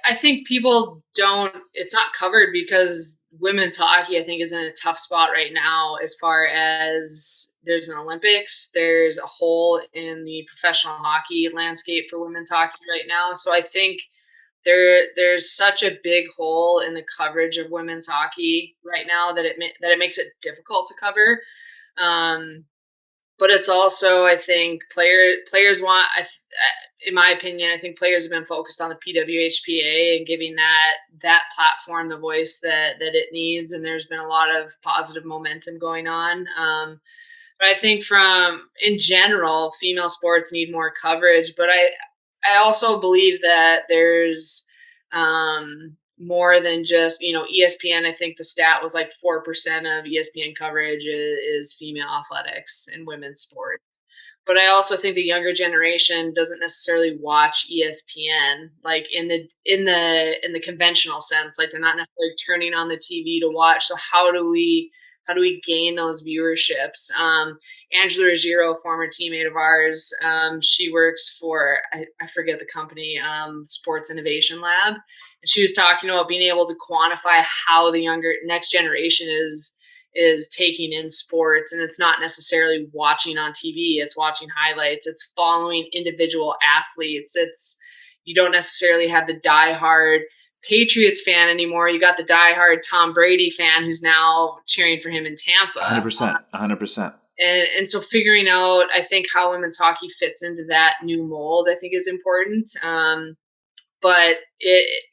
I think people don't, it's not covered because women's hockey, I think, is in a tough spot right now as far as there's an Olympics, there's a hole in the professional hockey landscape for women's hockey right now. So I think there's such a big hole in the coverage of women's hockey right now that it makes it difficult to cover. But it's also, I think players want, in my opinion, I think players have been focused on the PWHPA and giving that platform the voice that it needs. And there's been a lot of positive momentum going on. But I think in general, female sports need more coverage. But I also believe that there's more than just, ESPN. I think the stat was like 4% of ESPN coverage is female athletics and women's sport. But I also think the younger generation doesn't necessarily watch ESPN like in the conventional sense. Like they're not necessarily turning on the TV to watch. So how do we gain those viewerships? Angela Ruggiero, former teammate of ours, she works for, I forget the company, Sports Innovation Lab. And she was talking about being able to quantify how the next generation is taking in sports. And it's not necessarily watching on TV. It's watching highlights. It's following individual athletes. You don't necessarily have the diehard Patriots fan anymore. You got the diehard Tom Brady fan who's now cheering for him in Tampa. 100%. And so figuring out, I think, how women's hockey fits into that new mold, I think is important. But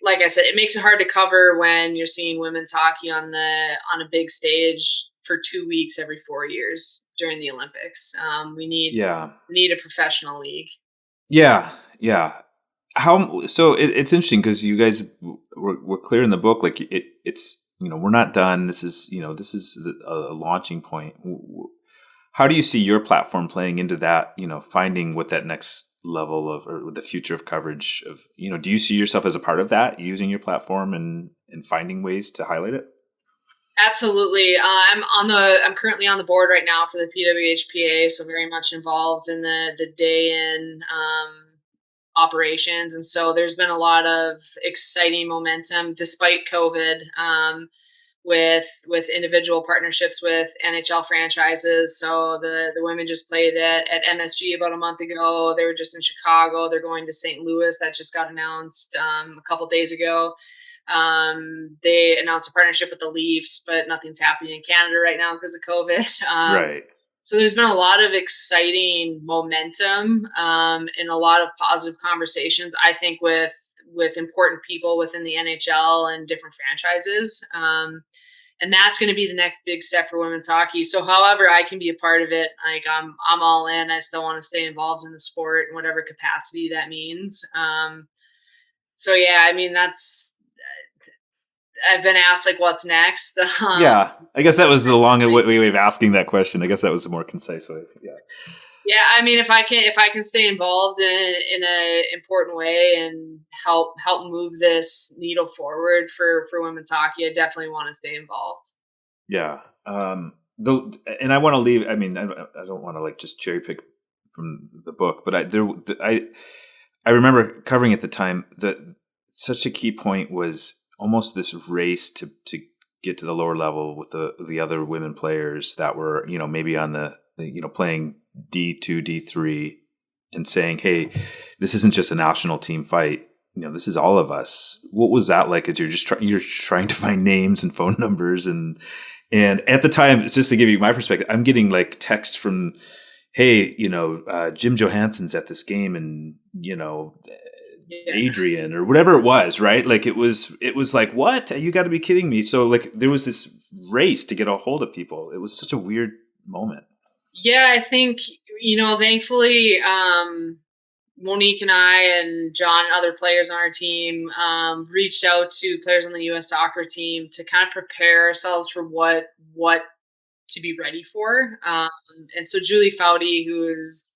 like I said, it makes it hard to cover when you're seeing women's hockey on a big stage for 2 weeks every 4 years during the Olympics. We need a professional league. Yeah. So it's interesting because you guys were clear in the book, like it's we're not done. This is a launching point. How do you see your platform playing into that? Finding what that next level of or the future of coverage of do you see yourself as a part of that, using your platform and finding ways to highlight it? Absolutely. I'm currently on the board right now for the PWHPA, so very much involved in the day in operations. And so there's been a lot of exciting momentum despite COVID, with individual partnerships with NHL franchises. So the women just played at MSG about a month ago. They were just in Chicago. They're going to St. Louis. That just got announced a couple days ago. They announced a partnership with the Leafs, but nothing's happening in Canada right now because of COVID. Right. So there's been a lot of exciting momentum and a lot of positive conversations, I think, with important people within the NHL and different franchises. And that's going to be the next big step for women's hockey. So however I can be a part of it, like I'm all in. I still want to stay involved in the sport in whatever capacity that means. So yeah, I mean, I've been asked like, what's next? Yeah, I guess that was the long way of asking that question. I guess that was a more concise way. Yeah. Yeah, I mean, if I can stay involved in a important way and help move this needle forward for women's hockey, I definitely want to stay involved. Yeah. And I want to leave. I mean, I don't want to like just cherry pick from the book, but I remember covering at the time that such a key point was almost this race to get to the lower level with the other women players that were, maybe on the playing D2, D3 and saying, hey, this isn't just a national team fight. This is all of us. What was that like as you're trying to find names and phone numbers and at the time, it's just to give you my perspective, I'm getting like texts from, hey, Jim Johansson's at this game and, Adrian or whatever it was, right? Like it was like, what? You got to be kidding me. So like there was this race to get a hold of people. It was such a weird moment. Yeah, I think, thankfully, Monique and I and John and other players on our team reached out to players on the U.S. soccer team to kind of prepare ourselves for what to be ready for. And so Julie Foudy, who is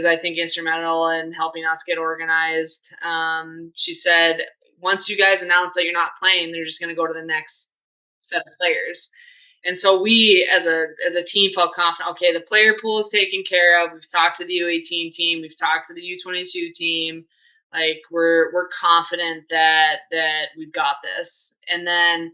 I think instrumental in helping us get organized, she said, once you guys announce that you're not playing, they're just going to go to the next set of players. And so we, as a team, felt confident. Okay, the player pool is taken care of. We've talked to the U18 team. We've talked to the U22 team. Like we're confident that we've got this. And then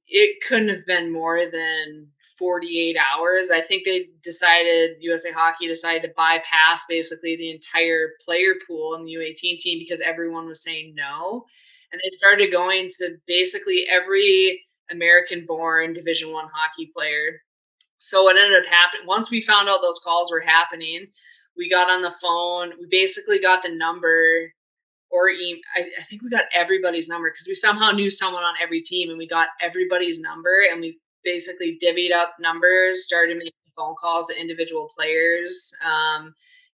it couldn't have been more than 48 hours. I think USA Hockey decided to bypass basically the entire player pool in the U18 team because everyone was saying no. And they started going to basically every American-born Division I hockey player. So what ended up happening, once we found out those calls were happening, we got on the phone. We basically got the number, or I think we got everybody's number because we somehow knew someone on every team, and we got everybody's number, and we basically divvied up numbers, started making phone calls to individual players.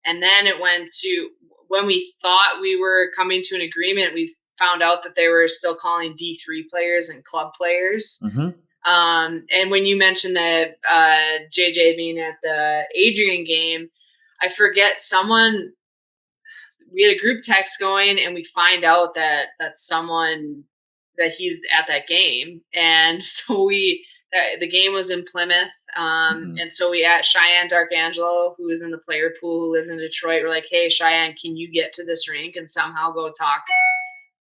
And then it went to, when we thought we were coming to an agreement, we found out that they were still calling D3 players and club players. Mm-hmm. And when you mentioned that JJ being at the Adrian game, I forget we had a group text going and we find out that he's at that game. And so the game was in Plymouth. And so we at Cheyenne Darkangelo, who is in the player pool, who lives in Detroit. We're like, hey, Cheyenne, can you get to this rink and somehow go talk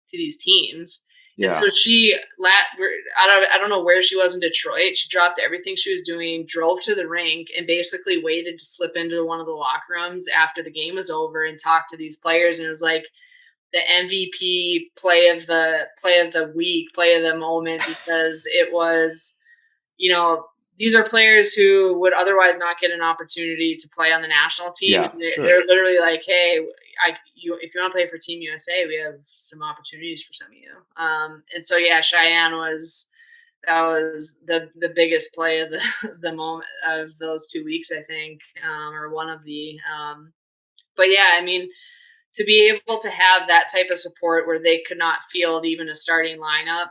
to these teams? Yeah. And so I don't know where she was in Detroit. She dropped everything she was doing, drove to the rink, and basically waited to slip into one of the locker rooms after the game was over and talk to these players. And it was like the MVP play of the week, play of the moment, because it was, these are players who would otherwise not get an opportunity to play on the national team. Yeah, they're literally like, hey, if you want to play for Team USA, we have some opportunities for some of you. And so, yeah, Cheyenne was the biggest play of the moment of those 2 weeks, I think, or one of the. But yeah, I mean, to be able to have that type of support where they could not field even a starting lineup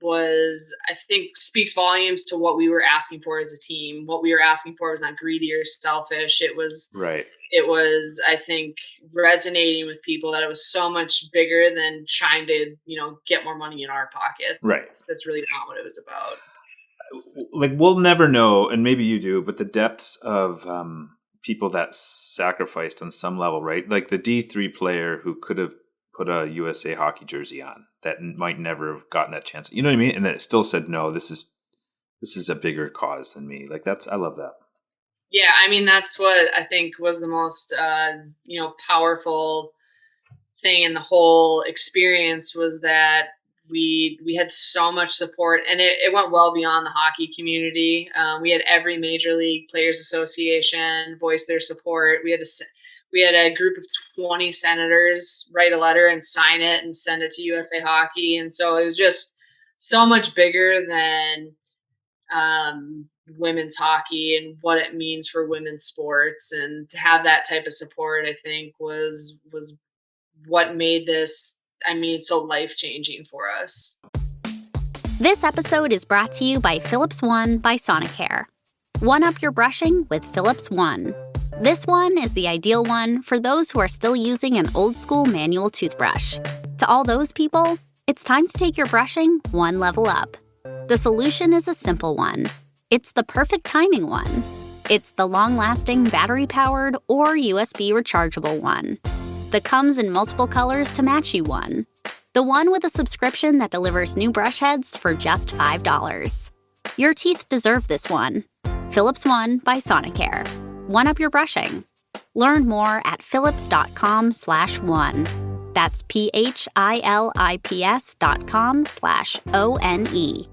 was, I think, speaks volumes to what we were asking for as a team. What we were asking for was not greedy or selfish. It was right. It was, I think, resonating with people that it was so much bigger than trying to, get more money in our pocket. Right. That's really not what it was about. Like, we'll never know, and maybe you do, but the depths of people that sacrificed on some level, right? Like the D3 player who could have put a USA Hockey jersey on that might never have gotten that chance. You know what I mean? And then it still said, no, this is a bigger cause than me. Like I love that. Yeah, I mean, that's what I think was the most, powerful thing in the whole experience, was that we had so much support, and it went well beyond the hockey community. We had every Major League Players Association voice their support. We had a group of 20 senators write a letter and sign it and send it to USA Hockey, and so it was just so much bigger than women's hockey and what it means for women's sports. And to have that type of support, I think was what made this so life-changing for us. This episode is brought to you by Philips One by Sonicare. One up your brushing with Philips One. This one is the ideal one for those who are still using an old-school manual toothbrush. To all those people, it's time to take your brushing one level up. The solution is a simple one. It's the perfect timing one. It's the long-lasting battery-powered or USB rechargeable one. That comes in multiple colors to match you one. The one with a subscription that delivers new brush heads for just $5. Your teeth deserve this one. Philips One by Sonicare. One up your brushing. Learn more at philips.com/one. That's philips.com/ONE.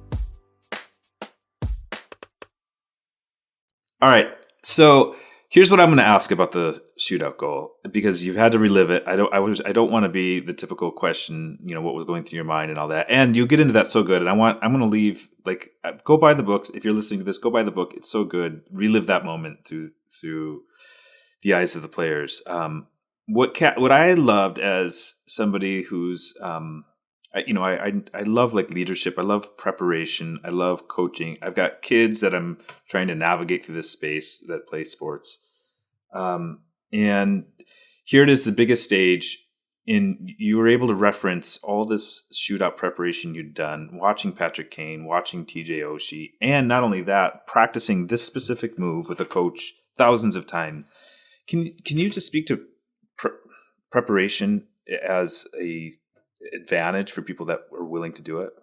All right. So here's what I'm going to ask about the shootout goal, because you've had to relive it. I don't want to be the typical question, what was going through your mind and all that. And you get into that so good. And I'm going to leave, go buy the books. If you're listening to this, go buy the book. It's so good. Relive that moment through the eyes of the players. What I loved as somebody who's, I love leadership. I love preparation. I love coaching. I've got kids that I'm trying to navigate through this space that play sports. And here it is, the biggest stage, and you were able to reference all this shootout preparation you'd done, watching Patrick Kane, watching TJ Oshie, and not only that, practicing this specific move with a coach thousands of times. Can you just speak to preparation as a advantage for people that were willing to do it?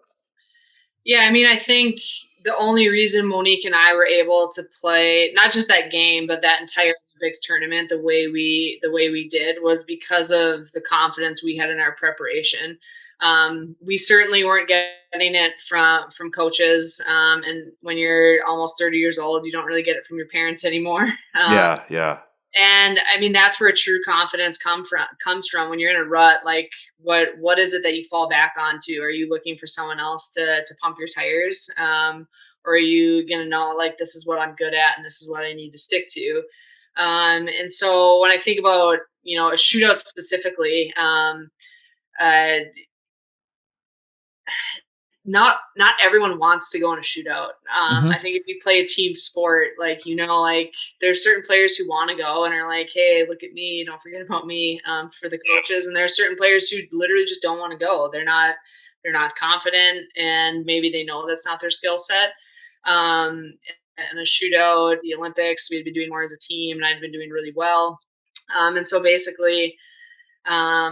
Yeah, I think the only reason Monique and I were able to play not just that game, but that entire Olympics tournament the way we did was because of the confidence we had in our preparation. We certainly weren't getting it from coaches, and when you're almost 30 years old, you don't really get it from your parents anymore. Yeah. And that's where true confidence comes from when you're in a rut. What is it that you fall back onto? Are you looking for someone else to pump your tires? Or are you going to know, this is what I'm good at and this is what I need to stick to? And so when I think about, a shootout specifically, not everyone wants to go on a shootout. I think if you play a team sport, there's certain players who want to go and are like, hey, look at me, don't forget about me, for the coaches. And there are certain players who literally just don't want to go. They're not confident, and maybe they know that's not their skill set. And a shootout, the Olympics, we'd been doing more as a team, and I'd been doing really well. And so basically, I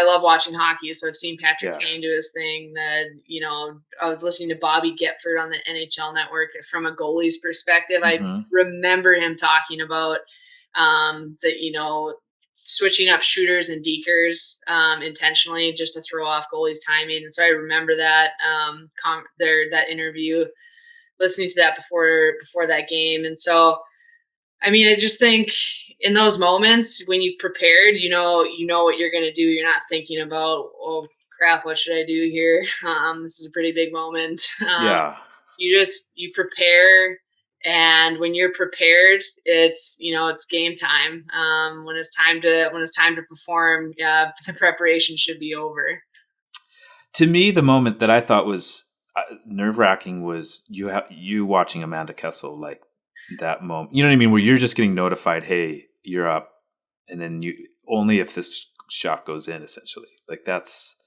love watching hockey, so I've seen Patrick Kane do his thing. That I was listening to Bobby Getford on the NHL Network from a goalie's perspective. I remember him talking about switching up shooters and dekers intentionally just to throw off goalies' timing. And so I remember that that interview, listening to that before that game. And so I just think in those moments when you've prepared, you know what you're going to do. You're not thinking about, oh crap, what should I do here? This is a pretty big moment. You prepare, and when you're prepared, it's game time. When it's time to perform, the preparation should be over. To me, the moment that I thought was nerve-wracking was you watching Amanda Kessel, that moment, you know what I mean, where you're just getting notified, hey, you're up, and then you only if this shot goes in, essentially. That's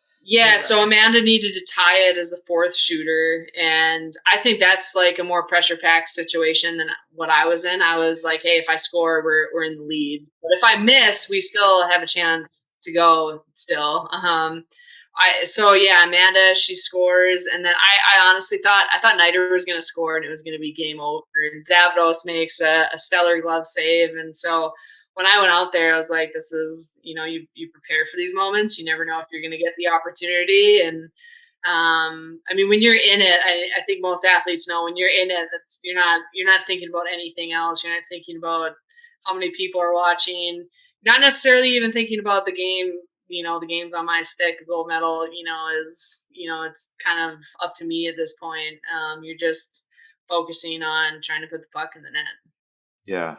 so Amanda needed to tie it as the fourth shooter, and I think that's a more pressure-packed situation than what I was in. I was like, hey, if I score, we're in the lead, but if I miss, we still have a chance to go still. Amanda, she scores, and then I honestly thought Nider was going to score and it was going to be game over. And Zavdos makes a stellar glove save, and so when I went out there, I was like, "This is you prepare for these moments. You never know if you're going to get the opportunity." And when you're in it, I think most athletes know when you're in it, you're not thinking about anything else. You're not thinking about how many people are watching. Not necessarily even thinking about the game. The game's on my stick, the gold medal, is, it's kind of up to me at this point. You're just focusing on trying to put the puck in the net. Yeah.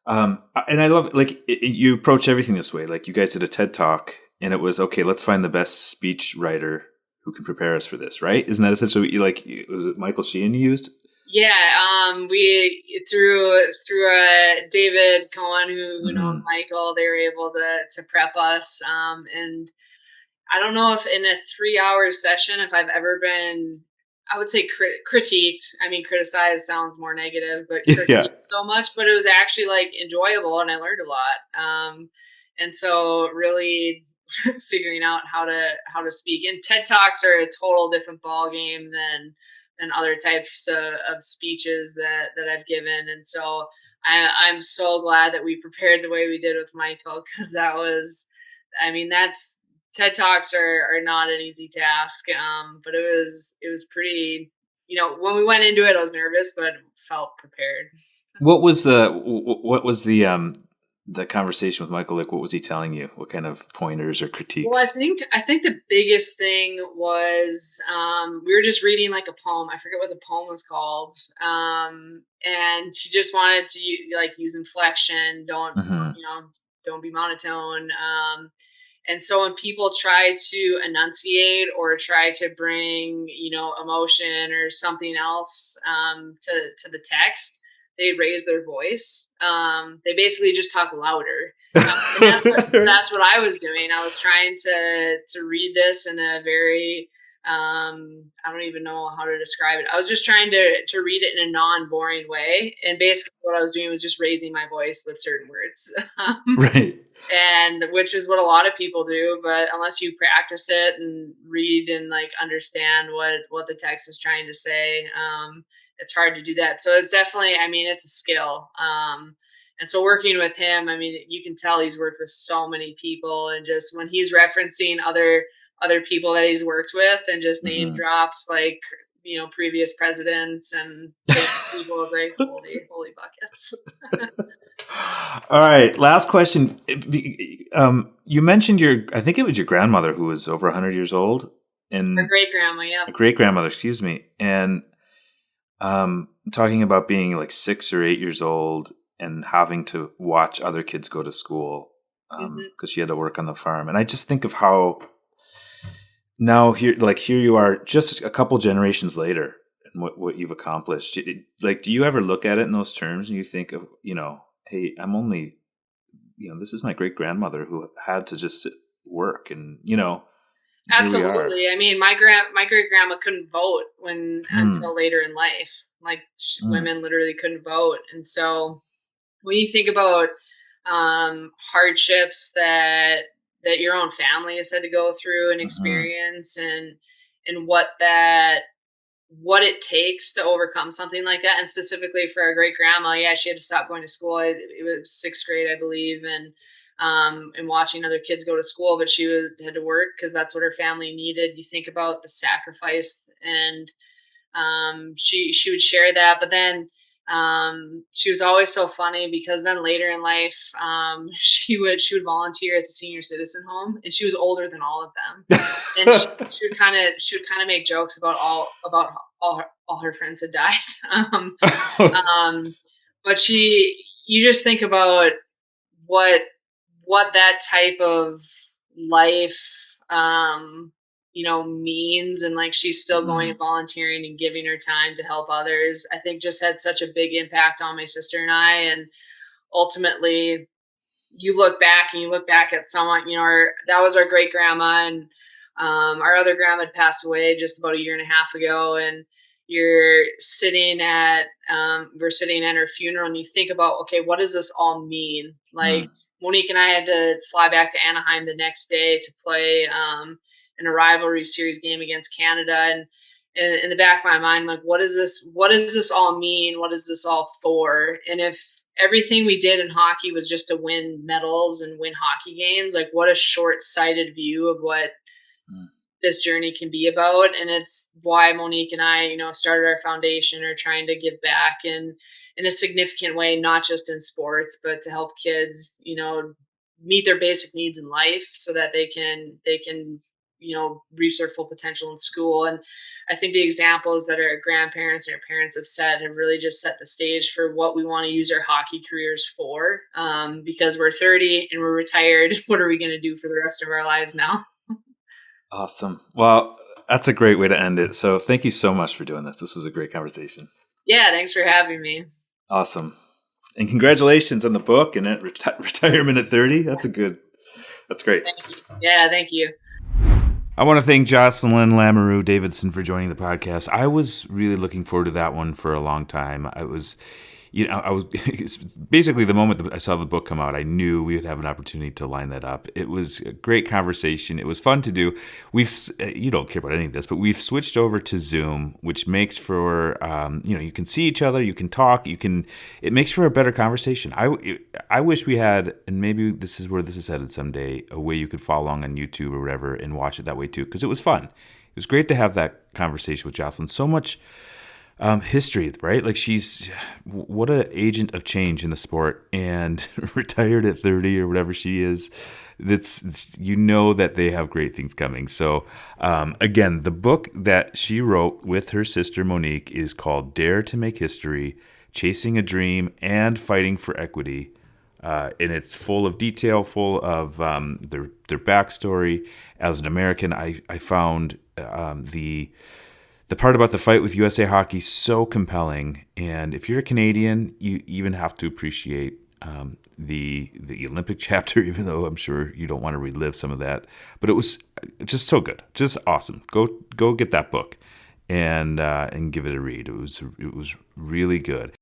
And I love you approach everything this way. You guys did a TED Talk, and it was, okay, let's find the best speech writer who can prepare us for this, right? Isn't that essentially what was it Michael Sheehan you used? Yeah, we through David Cohen, who knows Michael, they were able to prep us. And I don't know if in a 3-hour session, if I've ever been, I would say critiqued. I mean, criticized sounds more negative, but critiqued so much. But it was actually like enjoyable, and I learned a lot. And so really figuring out how to speak. And TED Talks are a total different ball game than other types of speeches that I've given. And so I'm so glad that we prepared the way we did with Michael, because that was, I mean, that's TED Talks are not an easy task. But it was pretty, when we went into it, I was nervous, but felt prepared. What was the conversation with Michael? Like, what was he telling you? What kind of pointers or critiques? Well, I think the biggest thing was we were just reading like a poem. I forget what the poem was called. And he just wanted to use inflection. Don't be monotone. And so when people try to enunciate or try to bring emotion or something else to the text, they raise their voice. They basically just talk louder. And that's what I was doing. I was trying to read this in a very, I don't even know how to describe it. I was just trying to read it in a non-boring way. And basically what I was doing was just raising my voice with certain words. Right. And which is what a lot of people do, but unless you practice it and read and like understand what the text is trying to say, it's hard to do that. So it's definitely, I mean, it's a skill. And so working with him, I mean, you can tell he's worked with so many people, and just when he's referencing other people that he's worked with and just name drops like, previous presidents and people, like holy buckets. All right. Last question. You mentioned I think it was your grandmother who was over 100 years old. And her great grandma. Yeah. Great grandmother, excuse me. And talking about being like 6 or 8 years old and having to watch other kids go to school because she had to work on the farm. And I just think of how now here you are just a couple generations later and what you've accomplished. Like, do you ever look at it in those terms and you think of, hey, I'm only, this is my great grandmother who had to just work and, Absolutely. I mean, my great grandma couldn't vote until later in life. Like women literally couldn't vote. And so when you think about hardships that your own family has had to go through and experience, and what it takes to overcome something like that. And specifically for our great grandma, she had to stop going to school. It was 6th grade, I believe. And watching other kids go to school, but she had to work because that's what her family needed. You think about the sacrifice, and she would share that. But then she was always so funny, because then later in life, she would volunteer at the senior citizen home, and she was older than all of them. And she would kind of make jokes about all her friends had died. But you just think about what that type of life, means. And like, she's still going and volunteering and giving her time to help others. I think just had such a big impact on my sister and I. And ultimately you look back at someone, that was our great grandma, and our other grandma had passed away just about a year and a half ago. And we're sitting at her funeral, and you think about, okay, what does this all mean? Like, Monique and I had to fly back to Anaheim the next day to play in a rivalry series game against Canada. And in the back of my mind, like, what does this all mean? What is this all for? And if everything we did in hockey was just to win medals and win hockey games, like, what a short-sighted view of what this journey can be about. And it's why Monique and I, started our foundation, or trying to give back in a significant way, not just in sports, but to help kids, meet their basic needs in life, so that they can, reach their full potential in school. And I think the examples that our grandparents and our parents have said have really just set the stage for what we want to use our hockey careers for. Because we're 30 and we're retired. What are we going to do for the rest of our lives now? Awesome. Well, that's a great way to end it. So thank you so much for doing this. This was a great conversation. Yeah, thanks for having me. Awesome. And congratulations on the book and at retirement at 30. That's great. Thank you. Yeah, thank you. I want to thank Jocelyn Lamoureux Davidson for joining the podcast. I was really looking forward to that one for a long time. It's basically the moment that I saw the book come out, I knew we would have an opportunity to line that up. It was a great conversation. It was fun to do. You don't care about any of this, but we've switched over to Zoom, which makes for, you can see each other, you can talk, it makes for a better conversation. I wish we had, and maybe this is where this is headed someday, a way you could follow along on YouTube or whatever and watch it that way too, because it was fun. It was great to have that conversation with Jocelyn. So much history, right? Like what an agent of change in the sport, and retired at 30 or whatever she is. That they have great things coming. So again, the book that she wrote with her sister Monique is called Dare to Make History, Chasing a Dream and Fighting for Equity. And it's full of detail, full of their backstory. As an American, I found the part about the fight with USA Hockey so compelling. And if you're a Canadian, you even have to appreciate the Olympic chapter, even though I'm sure you don't want to relive some of that. But it was just so good, just awesome. Go get that book and give it a read. It was really good.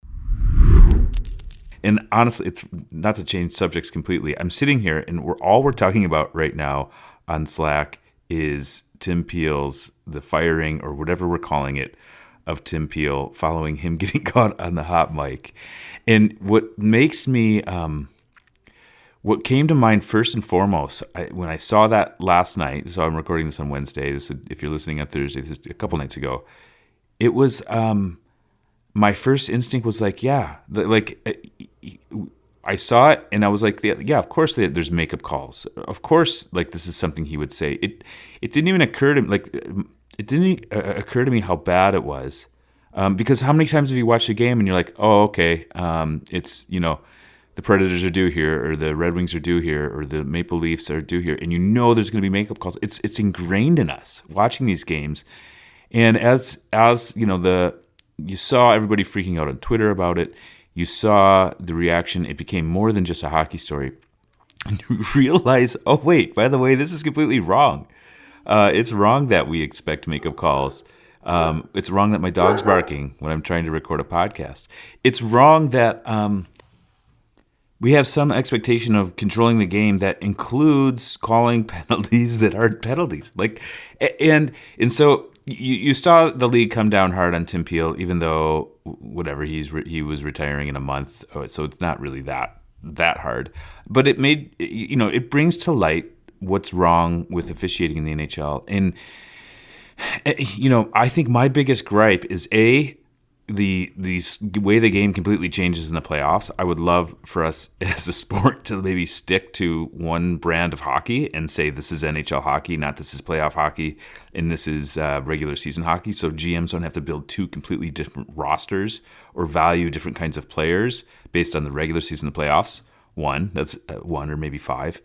And honestly, it's not to change subjects completely. I'm sitting here, and we're talking about right now on Slack is Tim Peel's, the firing or whatever we're calling it, of Tim Peel following him getting caught on the hot mic. And what makes me, what came to mind first and foremost, when I saw that last night, so I'm recording this on Wednesday, if you're listening on Thursday, this is a couple nights ago, it was, my first instinct was like, I saw it and I was like, yeah, of course there's makeup calls. Of course, like this is something he would say. It didn't even occur to me how bad it was, because how many times have you watched a game and you're like, oh, okay, it's the Predators are due here, or the Red Wings are due here, or the Maple Leafs are due here, and there's going to be makeup calls. It's ingrained in us watching these games, and as you saw everybody freaking out on Twitter about it. You saw the reaction. It became more than just a hockey story. And you realize, oh, wait, by the way, this is completely wrong. It's wrong that we expect makeup calls. It's wrong that my dog's barking when I'm trying to record a podcast. It's wrong that we have some expectation of controlling the game that includes calling penalties that aren't penalties. And so you saw the league come down hard on Tim Peel, even though whatever he was retiring in a month, so it's not really that hard. But it made it brings to light what's wrong with officiating in the NHL, and I think my biggest gripe is the way the game completely changes in the playoffs. I would love for us as a sport to maybe stick to one brand of hockey and say this is NHL hockey, not this is playoff hockey, and this is regular season hockey. So GMs don't have to build two completely different rosters or value different kinds of players based on the regular season and the playoffs. That's one or maybe five.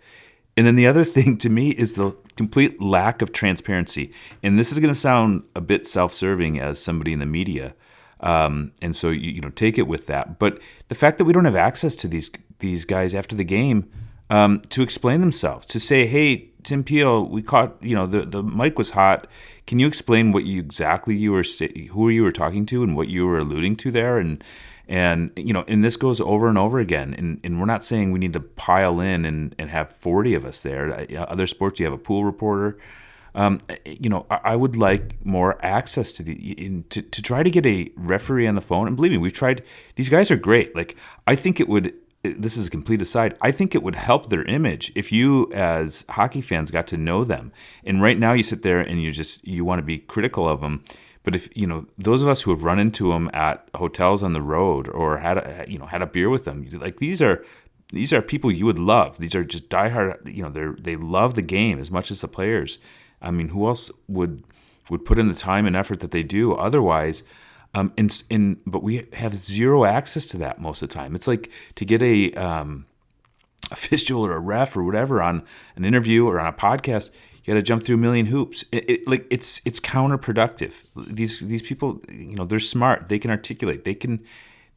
And then the other thing to me is the complete lack of transparency. And this is going to sound a bit self-serving as somebody in the media. And so you take it with that, but the fact that we don't have access to these guys after the game to explain themselves, to say, "Hey, Tim Peel, we caught the mic was hot. Can you explain what who you were talking to and what you were alluding to there?" And this goes over and over again. And we're not saying we need to pile in and have 40 of us there. Other sports, you have a pool reporter. I would like more access to to try to get a referee on the phone. And believe me, we've tried. These guys are great. I think it would. This is a complete aside. I think it would help their image if you, as hockey fans, got to know them. And right now, you sit there and you want to be critical of them. But if those of us who have run into them at hotels on the road or had a beer with them, these are people you would love. These are just diehard. They love the game as much as the players. I mean, who else would put in the time and effort that they do otherwise? But we have zero access to that most of the time. It's like to get a official or a ref or whatever on an interview or on a podcast, you got to jump through a million hoops. It's counterproductive. These people, they're smart. They can articulate. They can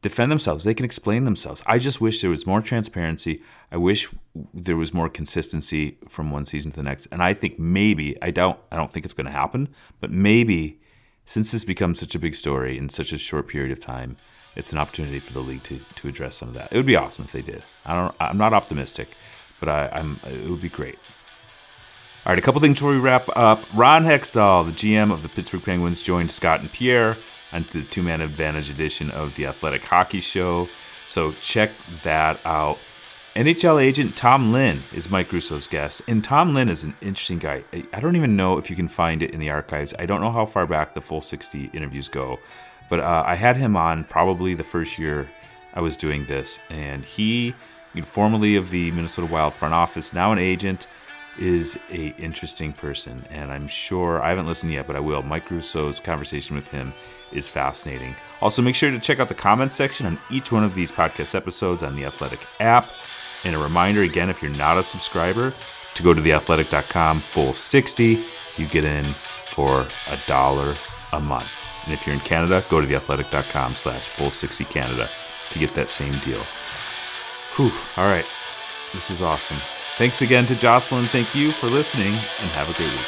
defend themselves. They can explain themselves. I just wish there was more transparency. I wish there was more consistency from one season to the next. And I think maybe, I don't think it's going to happen, but maybe since this becomes such a big story in such a short period of time, it's an opportunity for the league to address some of that. It would be awesome if they did. I'm not optimistic, but it would be great. All right, a couple things before we wrap up. Ron Hextall, the GM of the Pittsburgh Penguins, joined Scott and Pierre on the Two-Man Advantage edition of the Athletic Hockey Show. So check that out. NHL agent Tom Lynn is Mike Russo's guest. And Tom Lynn is an interesting guy. I don't even know if you can find it in the archives. I don't know how far back the full 60 interviews go. But I had him on probably the first year I was doing this. And he, formerly of the Minnesota Wild front office, now an agent, is a interesting person. And I'm sure, I haven't listened yet, but I will. Mike Russo's conversation with him is fascinating. Also, make sure to check out the comments section on each one of these podcast episodes on the Athletic app. And a reminder, again, if you're not a subscriber, to go to theathletic.com full60. You get in for $1 a month. And if you're in Canada, go to theathletic.com/full60Canada to get that same deal. Whew. All right. This was awesome. Thanks again to Jocelyn. Thank you for listening, and have a great week.